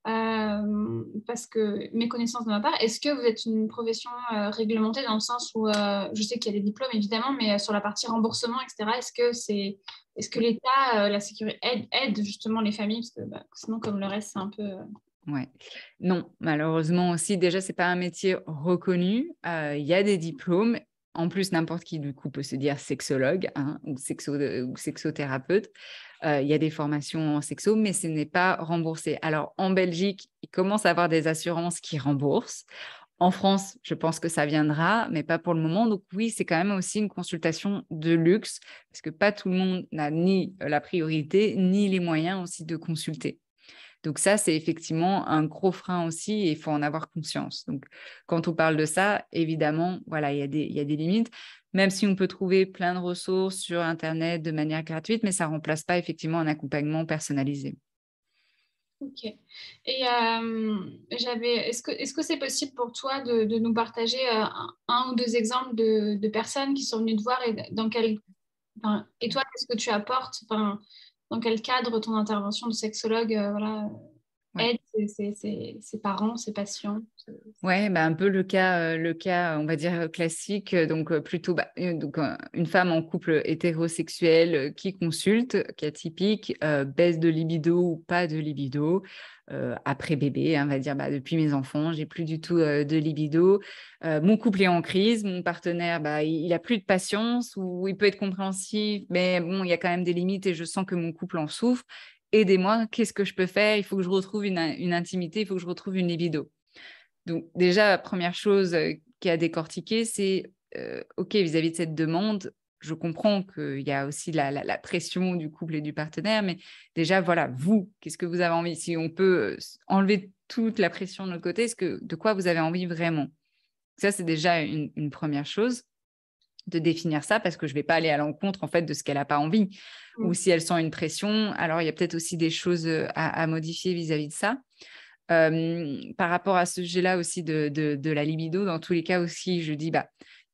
parce que mes connaissances de ma part, est-ce que vous êtes une profession réglementée dans le sens où je sais qu'il y a des diplômes évidemment, mais sur la partie remboursement, etc., est-ce que l'État, la sécurité aide justement les familles parce que sinon comme le reste c'est un peu Ouais. Non, malheureusement aussi, déjà, c'est pas un métier reconnu. Il y a des diplômes. En plus, n'importe qui, du coup, peut se dire sexologue ou sexothérapeute. Il y a des formations en sexo, mais ce n'est pas remboursé. Alors, en Belgique, il commence à avoir des assurances qui remboursent. En France, je pense que ça viendra, mais pas pour le moment. Donc oui, c'est quand même aussi une consultation de luxe, parce que pas tout le monde n'a ni la priorité, ni les moyens aussi de consulter. Donc ça, c'est effectivement un gros frein aussi et il faut en avoir conscience. Donc, quand on parle de ça, évidemment, voilà, il y a des limites, même si on peut trouver plein de ressources sur Internet de manière gratuite, mais ça ne remplace pas effectivement un accompagnement personnalisé. Ok. Et est-ce que c'est possible pour toi de nous partager un ou deux exemples de personnes qui sont venues te voir et et toi, qu'est-ce que tu apportes? Enfin, dans quel cadre ton intervention de sexologue voilà, Ouais. aide ses parents, ses patients? Ouais, un peu le cas, on va dire classique. Donc plutôt, une femme en couple hétérosexuel qui consulte, qui est atypique, baisse de libido ou pas de libido, après bébé, on va dire, depuis mes enfants, j'ai plus du tout de libido. Mon couple est en crise, mon partenaire, il a plus de patience ou il peut être compréhensif, mais bon, il y a quand même des limites et je sens que mon couple en souffre. Aidez-moi, qu'est-ce que je peux faire? Il faut que je retrouve une intimité, il faut que je retrouve une libido. Donc déjà, la première chose qui a décortiqué, c'est OK, vis-à-vis de cette demande, je comprends qu'il y a aussi la pression du couple et du partenaire, mais déjà, voilà, vous, qu'est-ce que vous avez envie? Si on peut enlever toute la pression de notre côté, de quoi vous avez envie vraiment? Ça, c'est déjà une première chose, de définir ça, parce que je ne vais pas aller à l'encontre en fait de ce qu'elle n'a pas envie. Ou si elle sent une pression, alors il y a peut-être aussi des choses à modifier vis-à-vis de ça. Par rapport à ce sujet-là aussi de la libido, dans tous les cas aussi, je dis,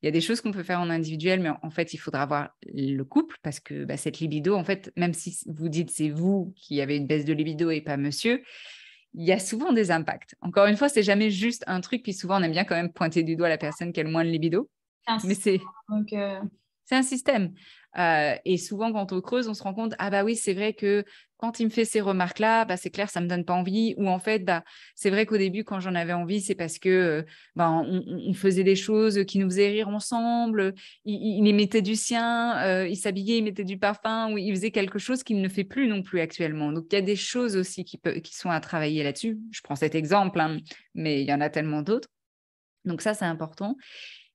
il y a des choses qu'on peut faire en individuel, mais en fait, il faudra avoir le couple parce que cette libido, en fait, même si vous dites c'est vous qui avez une baisse de libido et pas monsieur, il y a souvent des impacts. Encore une fois, c'est jamais juste un truc, puis souvent, on aime bien quand même pointer du doigt la personne qui a le moins de libido, mais Donc, c'est un système. Et souvent, quand on creuse, on se rend compte, oui, c'est vrai que quand il me fait ces remarques-là, c'est clair, ça ne me donne pas envie. Ou en fait, c'est vrai qu'au début, quand j'en avais envie, c'est parce que on faisait des choses qui nous faisaient rire ensemble. Il y mettait du sien, il s'habillait, il mettait du parfum, ou il faisait quelque chose qu'il ne fait plus non plus actuellement. Donc, il y a des choses aussi qui sont à travailler là-dessus. Je prends cet exemple, mais il y en a tellement d'autres. Donc ça, c'est important.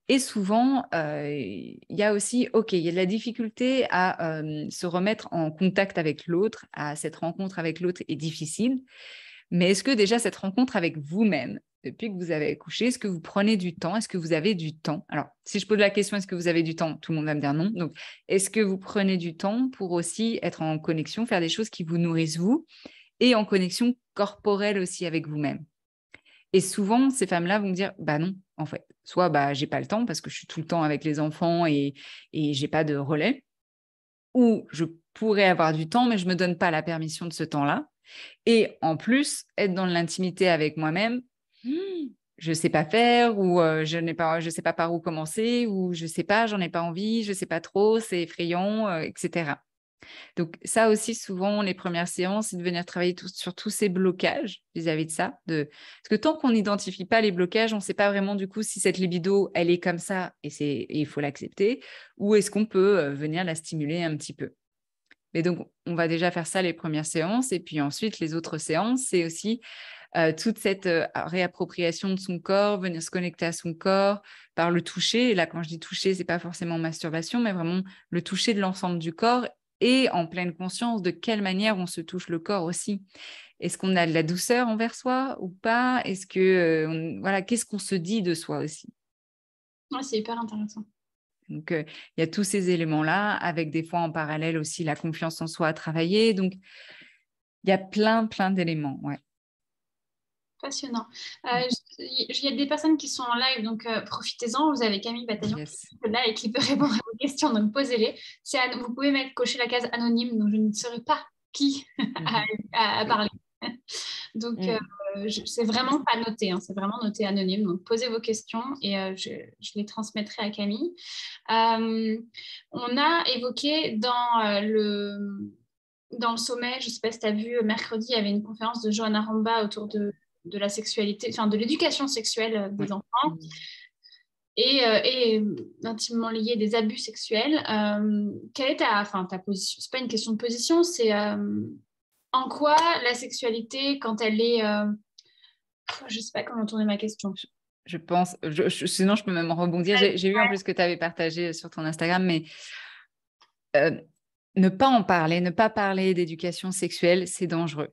Et souvent, il y a aussi, OK, il y a de la difficulté à se remettre en contact avec l'autre, cette rencontre avec l'autre est difficile. Mais est-ce que déjà cette rencontre avec vous-même, depuis que vous avez accouché, est-ce que vous prenez du temps? Est-ce que vous avez du temps? Alors, si je pose la question, est-ce que vous avez du temps? Tout le monde va me dire non. Donc, est-ce que vous prenez du temps pour aussi être en connexion, faire des choses qui vous nourrissent vous et en connexion corporelle aussi avec vous-même? Et souvent, ces femmes-là vont me dire, non, en fait. Soit, j'ai pas le temps parce que je suis tout le temps avec les enfants et j'ai pas de relais. Ou je pourrais avoir du temps, mais je me donne pas la permission de ce temps-là. Et en plus, être dans l'intimité avec moi-même, je sais pas faire ou je sais pas par où commencer ou je sais pas, j'en ai pas envie, je sais pas trop, c'est effrayant, etc. Donc ça aussi, souvent, les premières séances, c'est de venir travailler sur tous ces blocages vis-à-vis de ça. Parce que tant qu'on n'identifie pas les blocages, on ne sait pas vraiment du coup si cette libido, elle est comme ça et il faut l'accepter, ou est-ce qu'on peut venir la stimuler un petit peu. Mais donc, on va déjà faire ça les premières séances. Et puis ensuite, les autres séances, c'est aussi toute cette réappropriation de son corps, venir se connecter à son corps par le toucher. Et là, quand je dis toucher, ce n'est pas forcément masturbation, mais vraiment le toucher de l'ensemble du corps et en pleine conscience de quelle manière on se touche le corps aussi. Est-ce qu'on a de la douceur envers soi ou pas? Est-ce que, voilà, qu'est-ce qu'on se dit de soi aussi? Ouais, c'est hyper intéressant. Donc, il y a tous ces éléments-là, avec des fois en parallèle aussi la confiance en soi à travailler. Donc, il y a plein d'éléments, ouais. Passionnant. Il y a des personnes qui sont en live, donc profitez-en. Vous avez Camille Bataillon Yes. qui est là et qui peut répondre à vos questions, donc posez-les. Vous pouvez cocher la case anonyme, donc je ne saurais pas qui à parler. Donc, c'est vraiment pas noté, hein, c'est vraiment noté anonyme. Donc, posez vos questions et je les transmettrai à Camille. On a évoqué dans le sommet, je ne sais pas si tu as vu, mercredi, il y avait une conférence de Johanna Ramba autour de la sexualité, enfin de l'éducation sexuelle des enfants et intimement lié des abus sexuels. Quelle est ta position? C'est pas une question de position, c'est en quoi la sexualité, quand elle est... je sais pas comment tourner ma question. Je pense, sinon je peux même rebondir. J'ai vu en plus que tu avais partagé sur ton Instagram, mais ne pas en parler, ne pas parler d'éducation sexuelle, c'est dangereux.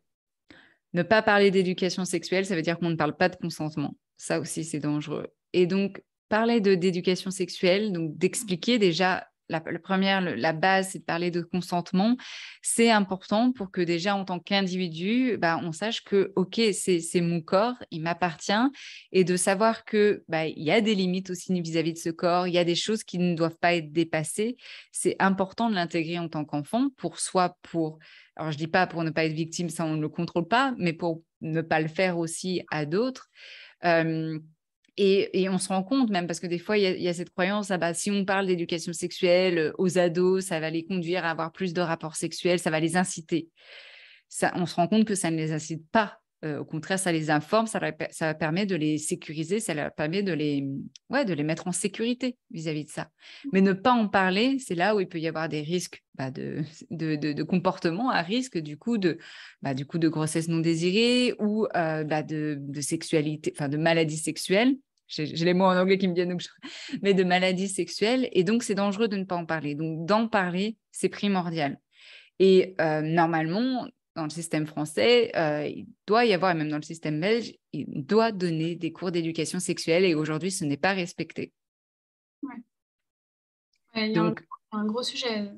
Ne pas parler d'éducation sexuelle, ça veut dire qu'on ne parle pas de consentement. Ça aussi, c'est dangereux. Et donc, parler d'éducation sexuelle, donc d'expliquer déjà, la base, c'est de parler de consentement. C'est important pour que déjà, en tant qu'individu, on sache que, OK, c'est mon corps, il m'appartient, et de savoir que il y a des limites aussi vis-à-vis de ce corps, il y a des choses qui ne doivent pas être dépassées. C'est important de l'intégrer en tant qu'enfant, alors, je ne dis pas pour ne pas être victime, ça, on ne le contrôle pas, mais pour ne pas le faire aussi à d'autres. Et on se rend compte même, parce que des fois, il y a cette croyance, si on parle d'éducation sexuelle aux ados, ça va les conduire à avoir plus de rapports sexuels, ça va les inciter. On se rend compte que ça ne les incite pas. Au contraire, ça les informe, ça permet de les sécuriser, ça leur permet de les mettre en sécurité vis-à-vis de ça. Mais ne pas en parler, c'est là où il peut y avoir des risques de comportement à risque, du coup de grossesse non désirée ou de sexualité, enfin de maladies sexuelles. J'ai les mots en anglais qui me viennent, mais de maladies sexuelles. Et donc, c'est dangereux de ne pas en parler. Donc, d'en parler, c'est primordial. Et normalement, dans le système français, il doit y avoir, et même dans le système belge, il doit donner des cours d'éducation sexuelle et aujourd'hui, ce n'est pas respecté. Ouais. Ouais, il y a Donc, un gros sujet.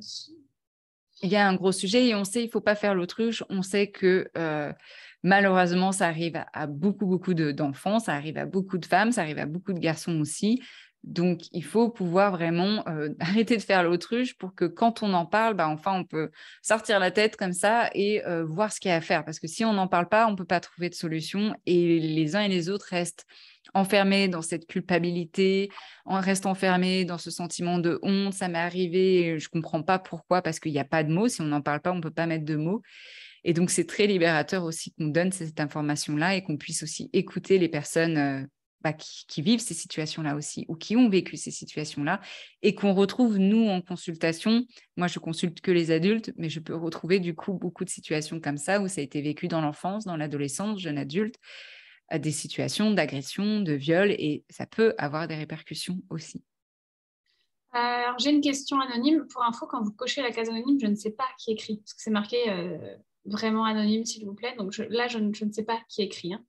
il y a un gros sujet et on sait qu'il ne faut pas faire l'autruche. On sait que malheureusement, ça arrive à beaucoup d'enfants, ça arrive à beaucoup de femmes, ça arrive à beaucoup de garçons aussi. Donc, il faut pouvoir vraiment arrêter de faire l'autruche pour que quand on en parle, enfin, on peut sortir la tête comme ça et voir ce qu'il y a à faire. Parce que si on n'en parle pas, on ne peut pas trouver de solution et les uns et les autres restent enfermés dans cette culpabilité, on reste enfermé dans ce sentiment de honte. Ça m'est arrivé, je ne comprends pas pourquoi, parce qu'il n'y a pas de mots. Si on n'en parle pas, on ne peut pas mettre de mots. Et donc, c'est très libérateur aussi qu'on donne cette information-là et qu'on puisse aussi écouter les personnes qui vivent ces situations-là aussi ou qui ont vécu ces situations-là et qu'on retrouve, nous, en consultation. Moi, je consulte que les adultes, mais je peux retrouver du coup beaucoup de situations comme ça où ça a été vécu dans l'enfance, dans l'adolescence, jeune adulte, des situations d'agression, de viol et ça peut avoir des répercussions aussi. Alors, j'ai une question anonyme. Pour info, quand vous cochez la case anonyme, je ne sais pas qui écrit, parce que c'est marqué vraiment anonyme, s'il vous plaît. Donc là, je ne sais pas qui écrit. Hein.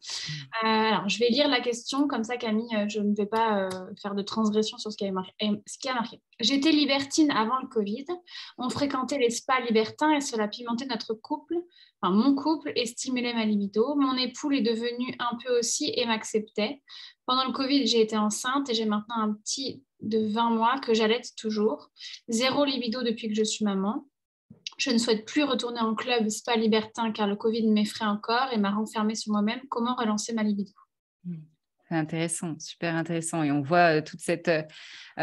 Alors, je vais lire la question, comme ça, Camille, je ne vais pas faire de transgression sur ce qui a marqué. J'étais libertine avant le Covid. On fréquentait les spas libertins et cela pimentait notre couple, enfin mon couple, et stimulait ma libido. Mon époux est devenu un peu aussi et m'acceptait. Pendant le Covid, j'ai été enceinte et j'ai maintenant un petit de 20 mois que j'allaite toujours. Zéro libido depuis que je suis maman. Je ne souhaite plus retourner en club spa libertin car le Covid m'effraie encore et m'a renfermée sur moi-même. Comment relancer ma libido? C'est intéressant, super intéressant. Et on voit toute cette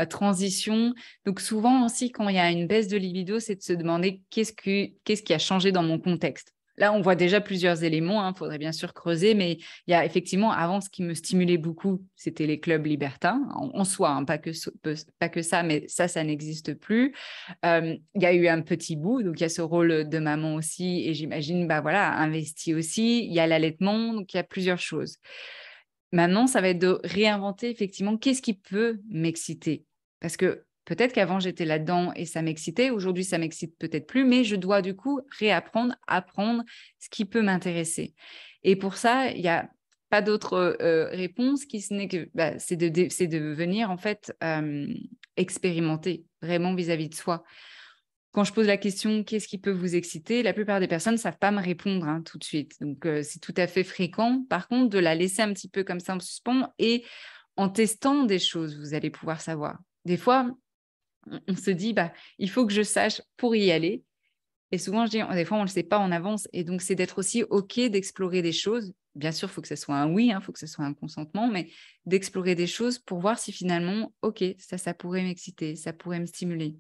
transition. Donc souvent aussi, quand il y a une baisse de libido, c'est de se demander qu'est-ce qui a changé dans mon contexte. Là, on voit déjà plusieurs éléments, il faudrait bien sûr creuser, mais il y a effectivement, avant, ce qui me stimulait beaucoup, c'était les clubs libertins, en soi, pas que ça, mais ça n'existe plus. Il y a eu un petit bout, donc il y a ce rôle de maman aussi, et j'imagine, investi aussi. Il y a l'allaitement, donc il y a plusieurs choses. Maintenant, ça va être de réinventer effectivement qu'est-ce qui peut m'exciter. Parce que peut-être qu'avant j'étais là-dedans et ça m'excitait, aujourd'hui ça m'excite peut-être plus, mais je dois du coup réapprendre, apprendre ce qui peut m'intéresser. Et pour ça, il n'y a pas d'autre réponse qui ce n'est que c'est de venir en fait expérimenter vraiment vis-à-vis de soi. Quand je pose la question, qu'est-ce qui peut vous exciter? La plupart des personnes ne savent pas me répondre tout de suite. Donc, c'est tout à fait fréquent. Par contre, de la laisser un petit peu comme ça en suspens et en testant des choses, vous allez pouvoir savoir. Des fois, on se dit, il faut que je sache pour y aller. Et souvent, je dis, des fois, on ne le sait pas en avance. Et donc, c'est d'être aussi OK d'explorer des choses. Bien sûr, il faut que ce soit un oui, il faut que ce soit un consentement, mais d'explorer des choses pour voir si finalement, OK, ça pourrait m'exciter, ça pourrait me stimuler.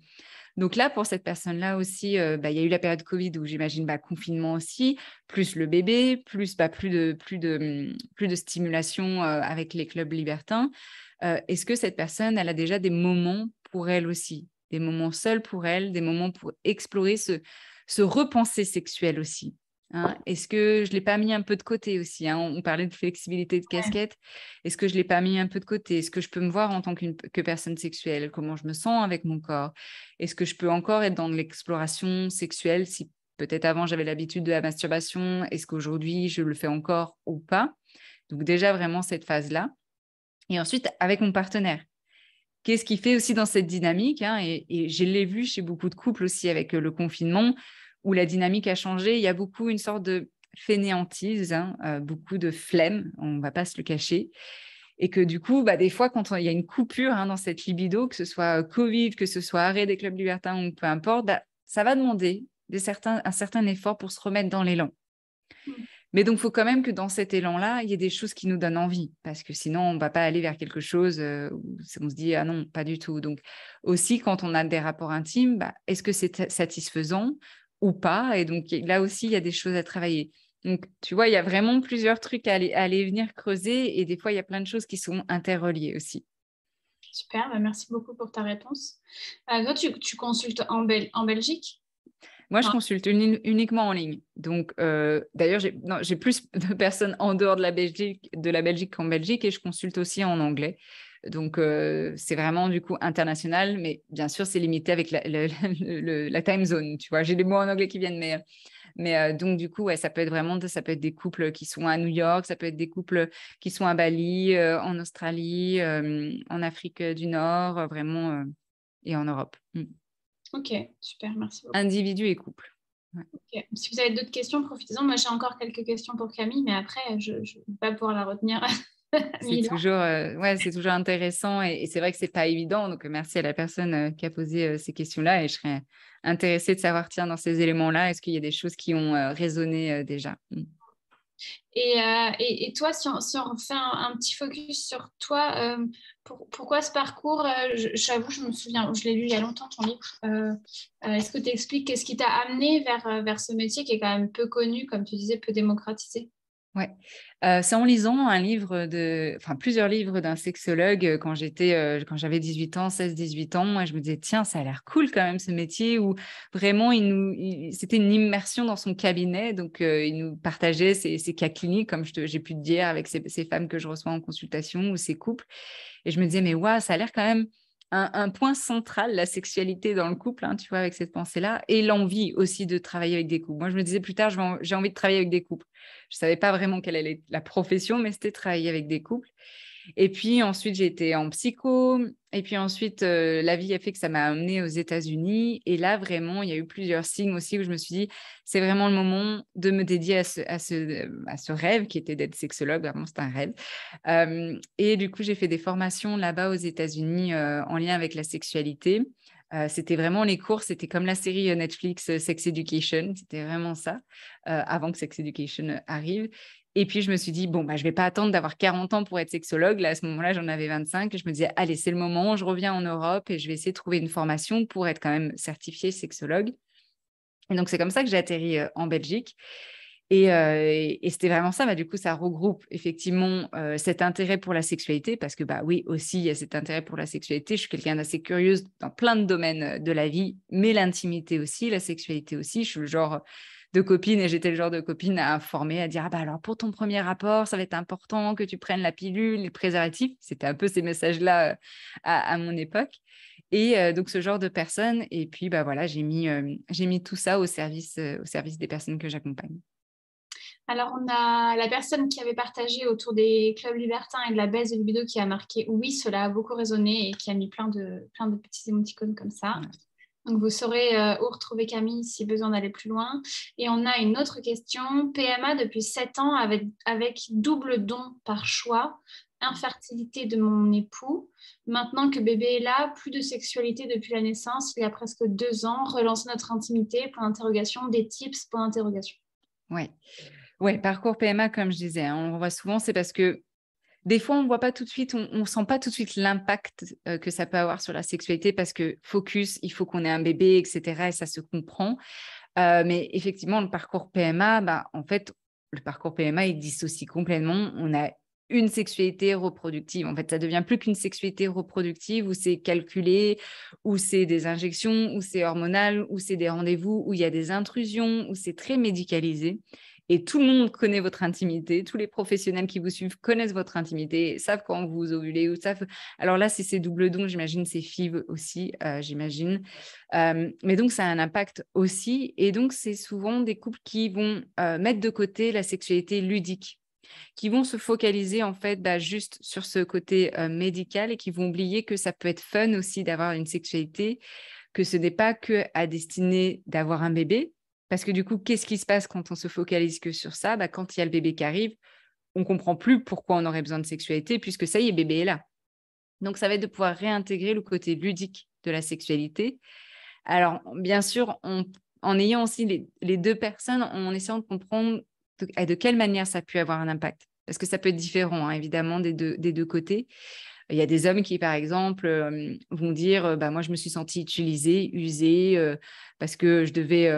Donc là, pour cette personne-là aussi, il y a eu la période Covid où j'imagine confinement aussi, plus le bébé, plus plus de stimulation avec les clubs libertins. Est-ce que cette personne, elle a déjà des moments pour elle aussi, des moments seuls pour elle, des moments pour explorer ce repenser sexuel aussi, hein? Est-ce que je ne l'ai pas mis un peu de côté aussi, hein? On parlait de flexibilité de casquette. Est-ce que je ne l'ai pas mis un peu de côté? Est-ce que je peux me voir en tant que personne sexuelle? Comment je me sens avec mon corps? Est-ce que je peux encore être dans de l'exploration sexuelle si peut-être avant j'avais l'habitude de la masturbation? Est-ce qu'aujourd'hui je le fais encore ou pas? Donc déjà vraiment cette phase-là. Et ensuite avec mon partenaire. Qu'est-ce qui fait aussi dans cette dynamique, hein, et je l'ai vu chez beaucoup de couples aussi avec le confinement, où la dynamique a changé. Il y a beaucoup une sorte de fainéantise, hein, beaucoup de flemme, on ne va pas se le cacher. Et que du coup, des fois, quand il y a une coupure dans cette libido, que ce soit Covid, que ce soit arrêt des clubs libertins ou peu importe, ça va demander un certain effort pour se remettre dans l'élan. Mais donc, il faut quand même que dans cet élan-là, il y ait des choses qui nous donnent envie, parce que sinon, on ne va pas aller vers quelque chose où on se dit « Ah non, pas du tout ». Donc, aussi, quand on a des rapports intimes, est-ce que c'est satisfaisant ou pas? Et donc, là aussi, il y a des choses à travailler. Donc, tu vois, il y a vraiment plusieurs trucs à aller venir creuser, et des fois, il y a plein de choses qui sont interreliées aussi. Super, merci beaucoup pour ta réponse. Toi, tu consultes en Belgique? Moi, je consulte uniquement en ligne. Donc, d'ailleurs, j'ai plus de personnes en dehors de la Belgique qu'en Belgique, et je consulte aussi en anglais. Donc, c'est vraiment du coup international, mais bien sûr, c'est limité avec la time zone. Tu vois, j'ai des mots en anglais qui viennent, mais donc du coup, ça peut être des couples qui sont à New York, ça peut être des couples qui sont à Bali, en Australie, en Afrique du Nord, vraiment, et en Europe. Ok, super, merci beaucoup. Individu et couple. Ouais. Okay. Si vous avez d'autres questions, profitez-en. Moi, j'ai encore quelques questions pour Camille, mais après, je ne vais pas pouvoir la retenir. C'est toujours intéressant, et c'est vrai que c'est pas évident. Donc, merci à la personne qui a posé ces questions-là, et je serais intéressée de savoir, tiens, dans ces éléments-là, est-ce qu'il y a des choses qui ont résonné déjà? Et toi, si on refait un petit focus sur toi, pourquoi ce parcours? J'avoue, je me souviens, je l'ai lu il y a longtemps, ton livre. Est-ce que tu expliques qu'est-ce qui t'a amené vers ce métier qui est quand même peu connu, comme tu disais, peu démocratisé? Ouais, c'est en lisant plusieurs livres d'un sexologue quand j'avais 18 ans, 16-18 ans, et je me disais, tiens, ça a l'air cool quand même ce métier, où vraiment c'était une immersion dans son cabinet, donc il nous partageait ses cas cliniques, comme j'ai pu te dire, avec ces femmes que je reçois en consultation ou ces couples, et je me disais, mais waouh, ça a l'air quand même un point central, la sexualité dans le couple, hein, tu vois, avec cette pensée-là, et l'envie aussi de travailler avec des couples. Moi, je me disais plus tard, j'ai envie de travailler avec des couples. Je ne savais pas vraiment quelle allait être la profession, mais c'était travailler avec des couples. Et puis ensuite, j'ai été en psycho. Et puis ensuite, la vie a fait que ça m'a amenée aux États-Unis. Et là, vraiment, il y a eu plusieurs signes aussi où je me suis dit, c'est vraiment le moment de me dédier à ce rêve qui était d'être sexologue. Vraiment, c'est un rêve. Et du coup, j'ai fait des formations là-bas aux États-Unis en lien avec la sexualité. C'était vraiment les cours, c'était comme la série Netflix Sex Education. C'était vraiment ça, avant que Sex Education arrive. Et puis, je me suis dit, bon, je ne vais pas attendre d'avoir 40 ans pour être sexologue. Là, à ce moment-là, j'en avais 25. Et je me disais, allez, c'est le moment, je reviens en Europe et je vais essayer de trouver une formation pour être quand même certifiée sexologue. Et donc, c'est comme ça que j'ai atterri en Belgique. Et c'était vraiment ça. Du coup, ça regroupe effectivement cet intérêt pour la sexualité, parce que, oui, aussi, il y a cet intérêt pour la sexualité. Je suis quelqu'un d'assez curieuse dans plein de domaines de la vie, mais l'intimité aussi, la sexualité aussi. Je suis le genre de copine, et j'étais le genre de copine à informer, à dire, alors pour ton premier rapport, ça va être important que tu prennes la pilule, le préservatif. C'était un peu ces messages-là à mon époque. Et donc, ce genre de personnes. Et puis, bah, voilà, j'ai mis tout ça au service des personnes que j'accompagne. Alors, on a la personne qui avait partagé autour des clubs libertins et de la baisse de libido qui a marqué oui, cela a beaucoup résonné et qui a mis plein de petits émoticônes comme ça. Ouais. Donc, vous saurez où retrouver Camille si besoin d'aller plus loin. Et on a une autre question. PMA depuis 7 ans avec double don par choix, infertilité de mon époux. Maintenant que bébé est là, plus de sexualité depuis la naissance, il y a presque 2 ans. Relancer notre intimité, point d'interrogation, des tips, point d'interrogation. Ouais. Ouais, parcours PMA, comme je disais, hein, on le voit souvent, c'est parce que des fois, on ne voit pas tout de suite, on ne sent pas tout de suite l'impact que ça peut avoir sur la sexualité parce que focus, il faut qu'on ait un bébé, etc. Et ça se comprend. Mais effectivement, le parcours PMA, bah, en fait, le parcours PMA, il dissocie complètement. On a une sexualité reproductive. En fait, ça devient plus qu'une sexualité reproductive où c'est calculé, où c'est des injections, où c'est hormonal, où c'est des rendez-vous, où il y a des intrusions, où c'est très médicalisé. Et tout le monde connaît votre intimité. Tous les professionnels qui vous suivent connaissent votre intimité, savent quand vous ovulez ou savent. Alors là, si c'est double don, j'imagine c'est FIV aussi, j'imagine. Mais donc, ça a un impact aussi. Et donc, c'est souvent des couples qui vont mettre de côté la sexualité ludique, qui vont se focaliser en fait juste sur ce côté médical et qui vont oublier que ça peut être fun aussi d'avoir une sexualité, que ce n'est pas que à destinée d'avoir un bébé. Parce que du coup, qu'est-ce qui se passe quand on se focalise que sur ça? Quand il y a le bébé qui arrive, on ne comprend plus pourquoi on aurait besoin de sexualité puisque ça y est, bébé est là. Donc, ça va être de pouvoir réintégrer le côté ludique de la sexualité. Alors, bien sûr, en ayant aussi les deux personnes, en essayant de comprendre de quelle manière ça a pu avoir un impact. Parce que ça peut être différent, hein, évidemment, des deux côtés. Il y a des hommes qui, par exemple, vont dire moi, je me suis sentie utilisée, usée, parce que je devais.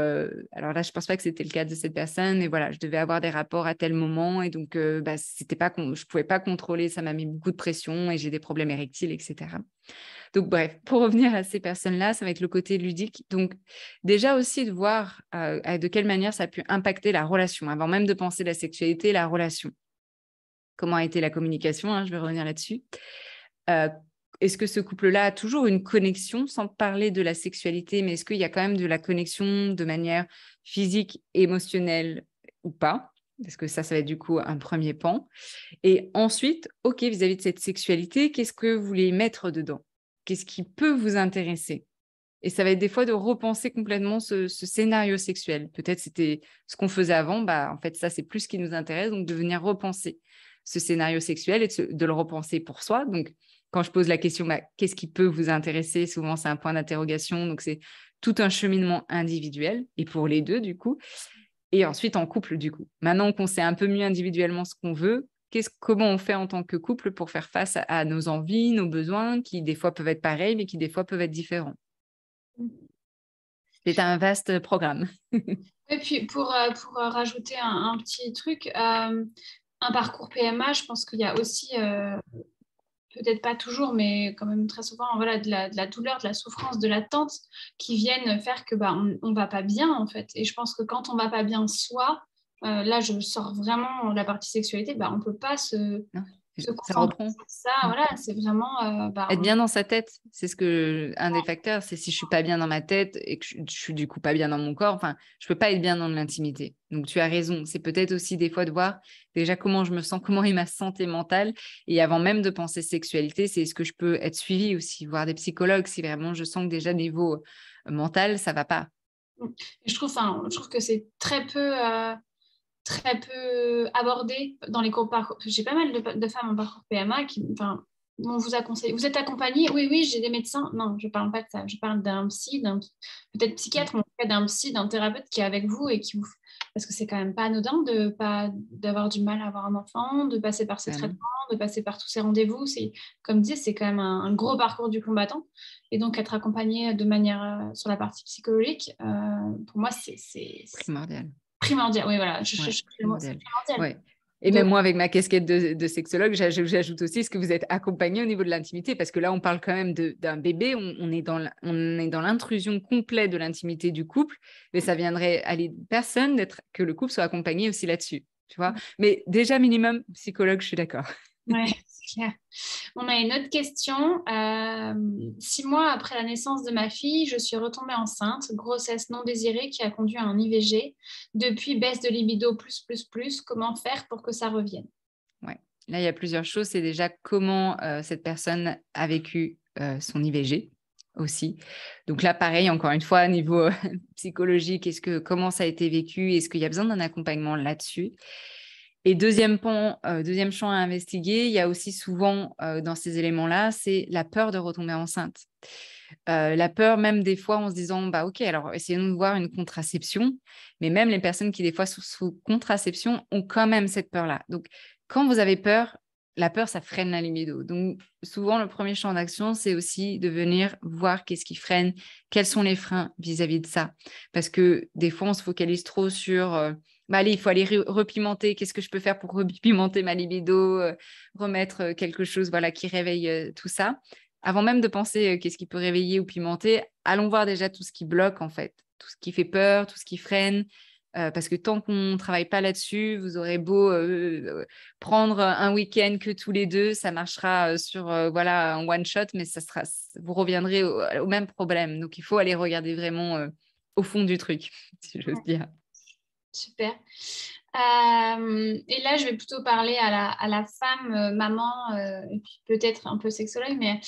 Alors là, je ne pense pas que c'était le cas de cette personne, mais voilà, je devais avoir des rapports à tel moment, et donc, c'était pas, je ne pouvais pas contrôler, ça m'a mis beaucoup de pression, et j'ai des problèmes érectiles, etc. Donc, bref, pour revenir à ces personnes-là, ça va être le côté ludique. Donc, déjà aussi de voir de quelle manière ça a pu impacter la relation, avant même de penser la sexualité, la relation. Comment a été la communication, hein, je vais revenir là-dessus. Est-ce que ce couple-là a toujours une connexion, sans parler de la sexualité, mais est-ce qu'il y a quand même de la connexion de manière physique, émotionnelle ou pas? Parce que ça va être du coup un premier pan. Et ensuite, OK, vis-à-vis de cette sexualité, qu'est-ce que vous voulez mettre dedans? Qu'est-ce qui peut vous intéresser? Et ça va être des fois de repenser complètement ce scénario sexuel. Peut-être c'était ce qu'on faisait avant, en fait, ça, c'est plus ce qui nous intéresse, donc de venir repenser ce scénario sexuel et de le repenser pour soi. Donc, quand je pose la question, qu'est-ce qui peut vous intéresser? Souvent, c'est un point d'interrogation, donc c'est tout un cheminement individuel, et pour les deux, du coup, et ensuite en couple, du coup. Maintenant qu'on sait un peu mieux individuellement ce qu'on veut, comment on fait en tant que couple pour faire face à nos envies, nos besoins, qui des fois peuvent être pareils, mais qui des fois peuvent être différents. C'est un vaste programme. Et puis pour rajouter un petit truc, un parcours PMA, je pense qu'il y a aussi, peut-être pas toujours, mais quand même très souvent, voilà, de la douleur, de la souffrance, de l'attente qui viennent faire que on va pas bien en fait. Et je pense que quand on va pas bien soi, là je sors vraiment la partie sexualité, on peut pas se Non, ça concentrer reprend. sur ça. Voilà, c'est vraiment Être bien dans sa tête, c'est un des facteurs. C'est si je suis pas bien dans ma tête et que je suis du coup pas bien dans mon corps, enfin, je peux pas être bien dans l'intimité. Donc tu as raison. C'est peut-être aussi des fois de voir déjà comment je me sens, comment est ma santé mentale. Et avant même de penser sexualité, c'est est-ce que je peux être suivie aussi, voir des psychologues si vraiment je sens que déjà niveau mental, ça va pas. Et je trouve que c'est très peu abordé dans les cours parcours. J'ai pas mal de femmes en parcours PMA qui, on vous a conseillé. Vous êtes accompagné? Oui, oui, j'ai des médecins. Non, je parle pas de ça. Je parle d'un psy, peut-être psychiatre, mais en tout cas d'un psy, d'un thérapeute qui est avec vous et qui vous. Parce que c'est quand même pas anodin d'avoir du mal à avoir un enfant, de passer par ces traitements, de passer par tous ces rendez-vous. C'est, comme dit, c'est quand même un gros parcours du combattant. Et donc, être accompagné de manière sur la partie psychologique, pour moi, c'est Primordial. primordial. Oui, voilà, je cherche le mot, c'est Primordial. primordial. Ouais. Et même moi, avec ma casquette de sexologue, j'ajoute aussi est-ce que vous êtes accompagné au niveau de l'intimité? Parce que là, on parle quand même d'un bébé, on est dans l'intrusion complète de l'intimité du couple, mais ça viendrait à personne que le couple soit accompagné aussi là-dessus, tu vois. Mais déjà, minimum, psychologue, je suis d'accord. Ouais, Yeah. On a une autre question. 6 mois après la naissance de ma fille, je suis retombée enceinte, grossesse non désirée qui a conduit à un IVG. Depuis, baisse de libido plus. Comment faire pour que ça revienne? Ouais. Là, il y a plusieurs choses. C'est déjà comment cette personne a vécu son IVG aussi. Donc là, pareil, encore une fois, niveau psychologique, comment ça a été vécu? Est-ce qu'il y a besoin d'un accompagnement là-dessus? Et deuxième champ à investiguer, il y a aussi souvent dans ces éléments-là, c'est la peur de retomber enceinte. La peur, même des fois, en se disant, bah ok, alors essayons de voir une contraception. Mais même les personnes qui, des fois, sont sous contraception ont quand même cette peur-là. Donc, quand vous avez peur, la peur, ça freine la libido. Donc, souvent, le premier champ d'action, c'est aussi de venir voir qu'est-ce qui freine, quels sont les freins vis-à-vis de ça. Parce que des fois, on se focalise trop sur allez, il faut aller repimenter. Qu'est-ce que je peux faire pour repimenter ma libido, remettre quelque chose voilà, qui réveille tout ça. Avant même de penser qu'est-ce qui peut réveiller ou pimenter, allons voir déjà tout ce qui bloque, en fait. Tout ce qui fait peur, tout ce qui freine. Parce que tant qu'on ne travaille pas là-dessus, vous aurez beau prendre un week-end que tous les deux, ça marchera sur voilà, un one-shot, mais vous reviendrez au même problème. Donc, il faut aller regarder vraiment au fond du truc, si j'ose dire. Super. Et là, je vais plutôt parler à la femme, maman, et puis peut-être un peu sexologue, mais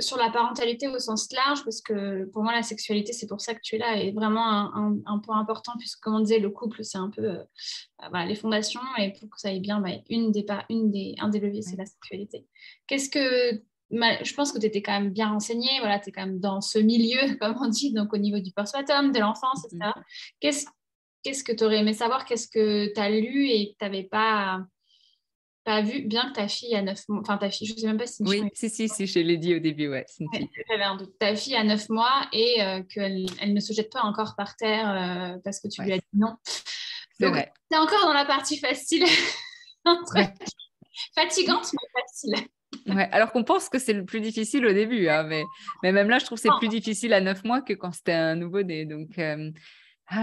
sur la parentalité au sens large, parce que pour moi, la sexualité, c'est pour ça que tu es là, est vraiment un point important, puisque comme on disait, le couple, c'est un peu voilà, les fondations, et pour que ça aille bien, un des leviers, c'est la sexualité. Je pense que tu étais quand même bien renseignée, voilà, tu es quand même dans ce milieu, comme on dit, donc au niveau du postpartum, de l'enfance, etc. Qu'est-ce que tu aurais aimé savoir? Qu'est-ce que tu as lu et que tu n'avais pas vu, bien que ta fille a 9 mois, enfin ta fille, je ne sais même pas si c'est une Oui, si, je l'ai dit au début, ouais, c'est une fille. j'avais un doute. Ta fille a 9 mois et qu'elle ne se jette pas encore par terre parce que tu lui as dit non. C'est Donc, vrai. tu es encore dans la partie facile, fatigante, mais facile. Ouais, alors qu'on pense que c'est le plus difficile au début, hein, mais même là, je trouve que c'est plus difficile à 9 mois que quand c'était un nouveau-né. Donc,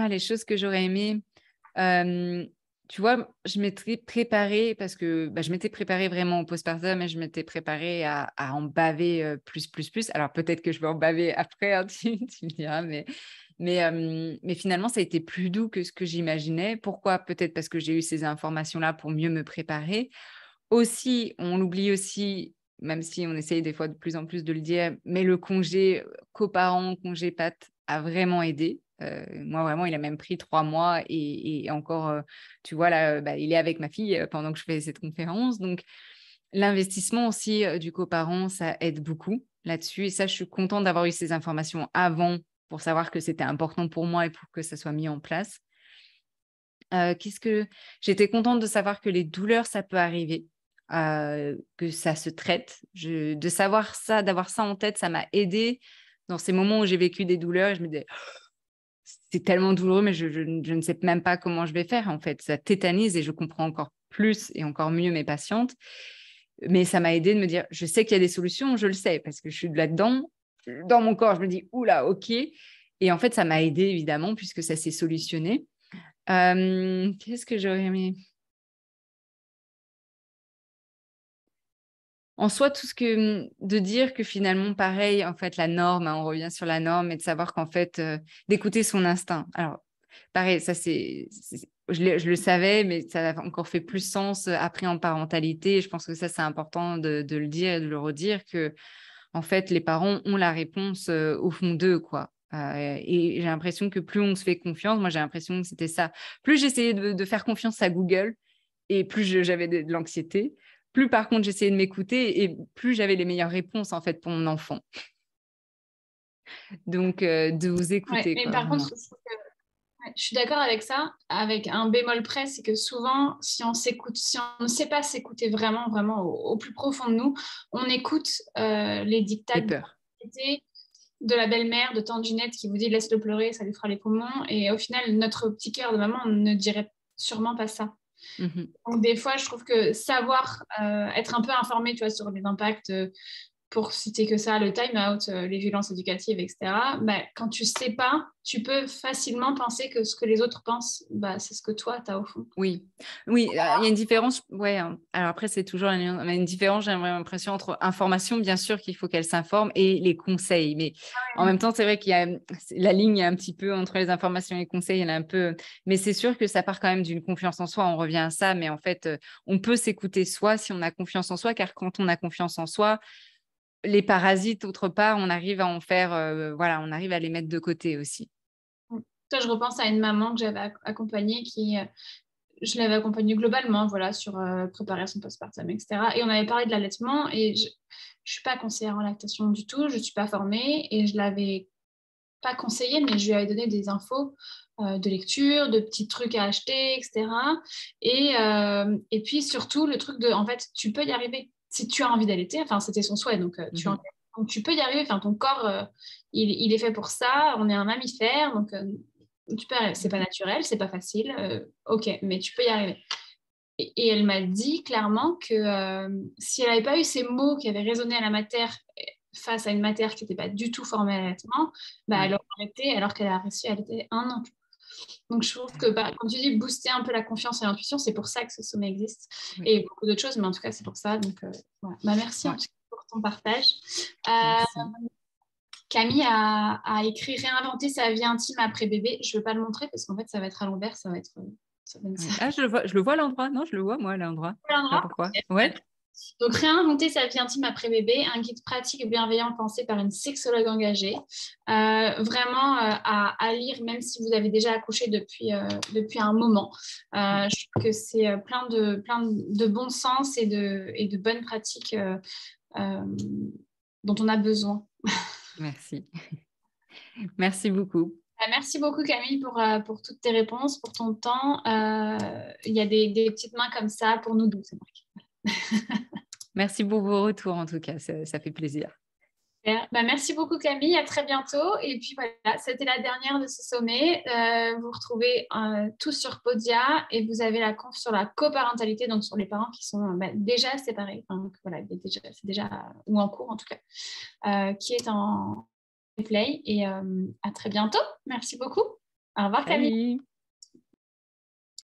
les choses que j'aurais aimées, tu vois, je m'étais préparée parce que je m'étais préparée vraiment au postpartum et je m'étais préparée à en baver plus. Alors, peut-être que je vais en baver après, hein, tu me diras, mais finalement, ça a été plus doux que ce que j'imaginais. Pourquoi? Peut-être parce que j'ai eu ces informations-là pour mieux me préparer. Aussi, on l'oublie aussi, même si on essaye des fois de plus en plus de le dire, mais le congé coparent, congé PAT a vraiment aidé. Moi, vraiment, il a même pris 3 mois et encore, tu vois, là, il est avec ma fille pendant que je fais cette conférence. Donc, l'investissement aussi du coparent, ça aide beaucoup là-dessus. Et ça, je suis contente d'avoir eu ces informations avant pour savoir que c'était important pour moi et pour que ça soit mis en place. J'étais contente de savoir que les douleurs, ça peut arriver. Que ça se traite. De savoir ça, d'avoir ça en tête, ça m'a aidée dans ces moments où j'ai vécu des douleurs et je me disais, c'est tellement douloureux, mais je ne sais même pas comment je vais faire, en fait. Ça tétanise et je comprends encore plus et encore mieux mes patientes. Mais ça m'a aidée de me dire, je sais qu'il y a des solutions, je le sais, parce que je suis là-dedans. Dans mon corps, je me dis, oula, ok. Et en fait, ça m'a aidée, évidemment, puisque ça s'est solutionné. Qu'est-ce que j'aurais aimé? En soi, de dire que finalement, pareil, en fait, la norme, hein, on revient sur la norme et de savoir qu'en fait, d'écouter son instinct. Alors, pareil, ça, je le savais, mais ça a encore fait plus sens après en parentalité. Et je pense que ça, c'est important de le dire et de le redire que, en fait, les parents ont la réponse au fond d'eux, quoi. Et j'ai l'impression que plus on se fait confiance, moi, j'ai l'impression que c'était ça. Plus j'essayais de faire confiance à Google et plus j'avais de l'anxiété. Plus, par contre, j'essayais de m'écouter et plus j'avais les meilleures réponses, en fait, pour mon enfant. Donc, de vous écouter, Mais quoi, par vraiment. contre, je suis d'accord avec ça, avec un bémol près, c'est que souvent, si on ne sait pas s'écouter vraiment, vraiment au plus profond de nous, on écoute les dictats Les de peurs. la société, de la belle-mère, de tante Ginette qui vous dit laisse-le pleurer, ça lui fera les poumons. Et au final, notre petit cœur de maman ne dirait sûrement pas ça. Mm-hmm. Donc, des fois, je trouve que savoir être un peu informé, tu vois, sur les impacts pour citer que ça, le time-out, les violences éducatives, etc., bah, quand tu sais pas, tu peux facilement penser que ce que les autres pensent, bah, c'est ce que toi, tu as au fond. Oui, oui, il y a une différence. Ouais, hein. Alors après, c'est toujours mais une différence, j'ai l'impression, entre information, bien sûr qu'il faut qu'elle s'informe, et les conseils. Mais en même temps, c'est vrai qu'il y a la ligne un petit peu entre les informations et les conseils, elle est un peu. Mais c'est sûr que ça part quand même d'une confiance en soi. On revient à ça, mais en fait, on peut s'écouter soi si on a confiance en soi, car quand on a confiance en soi, les parasites, autre part, on arrive à en faire, voilà, on arrive à les mettre de côté aussi. Toi, je repense à une maman que j'avais accompagnée je l'avais accompagnée globalement, voilà, sur préparer son postpartum, etc. Et on avait parlé de l'allaitement et je ne suis pas conseillère en lactation du tout, je ne suis pas formée et je l'avais pas conseillée, mais je lui avais donné des infos de lecture, de petits trucs à acheter, etc. Et puis surtout, le truc de, en fait, tu peux y arriver si tu as envie d'allaiter, enfin, c'était son souhait, donc, donc tu peux y arriver, enfin, ton corps, il est fait pour ça, on est un mammifère, donc tu peux c'est pas naturel, c'est pas facile, ok, mais tu peux y arriver. Et elle m'a dit clairement que si elle n'avait pas eu ces mots qui avaient résonné à la mater face à une mater qui n'était pas du tout formée à l'allaitement, bah, elle aurait arrêté alors qu'elle a réussi à allaiter 1 an. Donc je trouve que quand tu dis booster un peu la confiance et l'intuition, c'est pour ça que ce sommet existe. Oui. Et beaucoup d'autres choses, mais en tout cas c'est pour ça. Donc voilà. Bah, merci en tout cas pour ton partage. Merci. Camille a écrit Réinventer sa vie intime après bébé. Je ne veux pas le montrer parce qu'en fait, ça va être à l'envers. Ça va être. Oui. Ah, je le vois à l'endroit. Non, je le vois, moi, à l'endroit. Je sais pas pourquoi. Ouais. Donc, Réinventer sa vie intime après bébé, un guide pratique et bienveillant pensé par une sexologue engagée. Vraiment à lire, même si vous avez déjà accouché depuis un moment. Je trouve que c'est plein de bon sens et de bonnes pratiques dont on a besoin. Merci. Merci beaucoup. Merci beaucoup Camille pour toutes tes réponses, pour ton temps. Il y a des petites mains comme ça pour nous deux, c'est marqué. Merci pour vos retours, en tout cas, ça fait plaisir. Bah, merci beaucoup Camille, à très bientôt. Et puis voilà, c'était la dernière de ce sommet. Vous retrouvez tout sur Podia et vous avez la conf sur la coparentalité, donc sur les parents qui sont déjà séparés. Enfin, donc, voilà, c'est déjà, ou en cours en tout cas, qui est en replay. Et à très bientôt. Merci beaucoup. Au revoir Camille. Salut.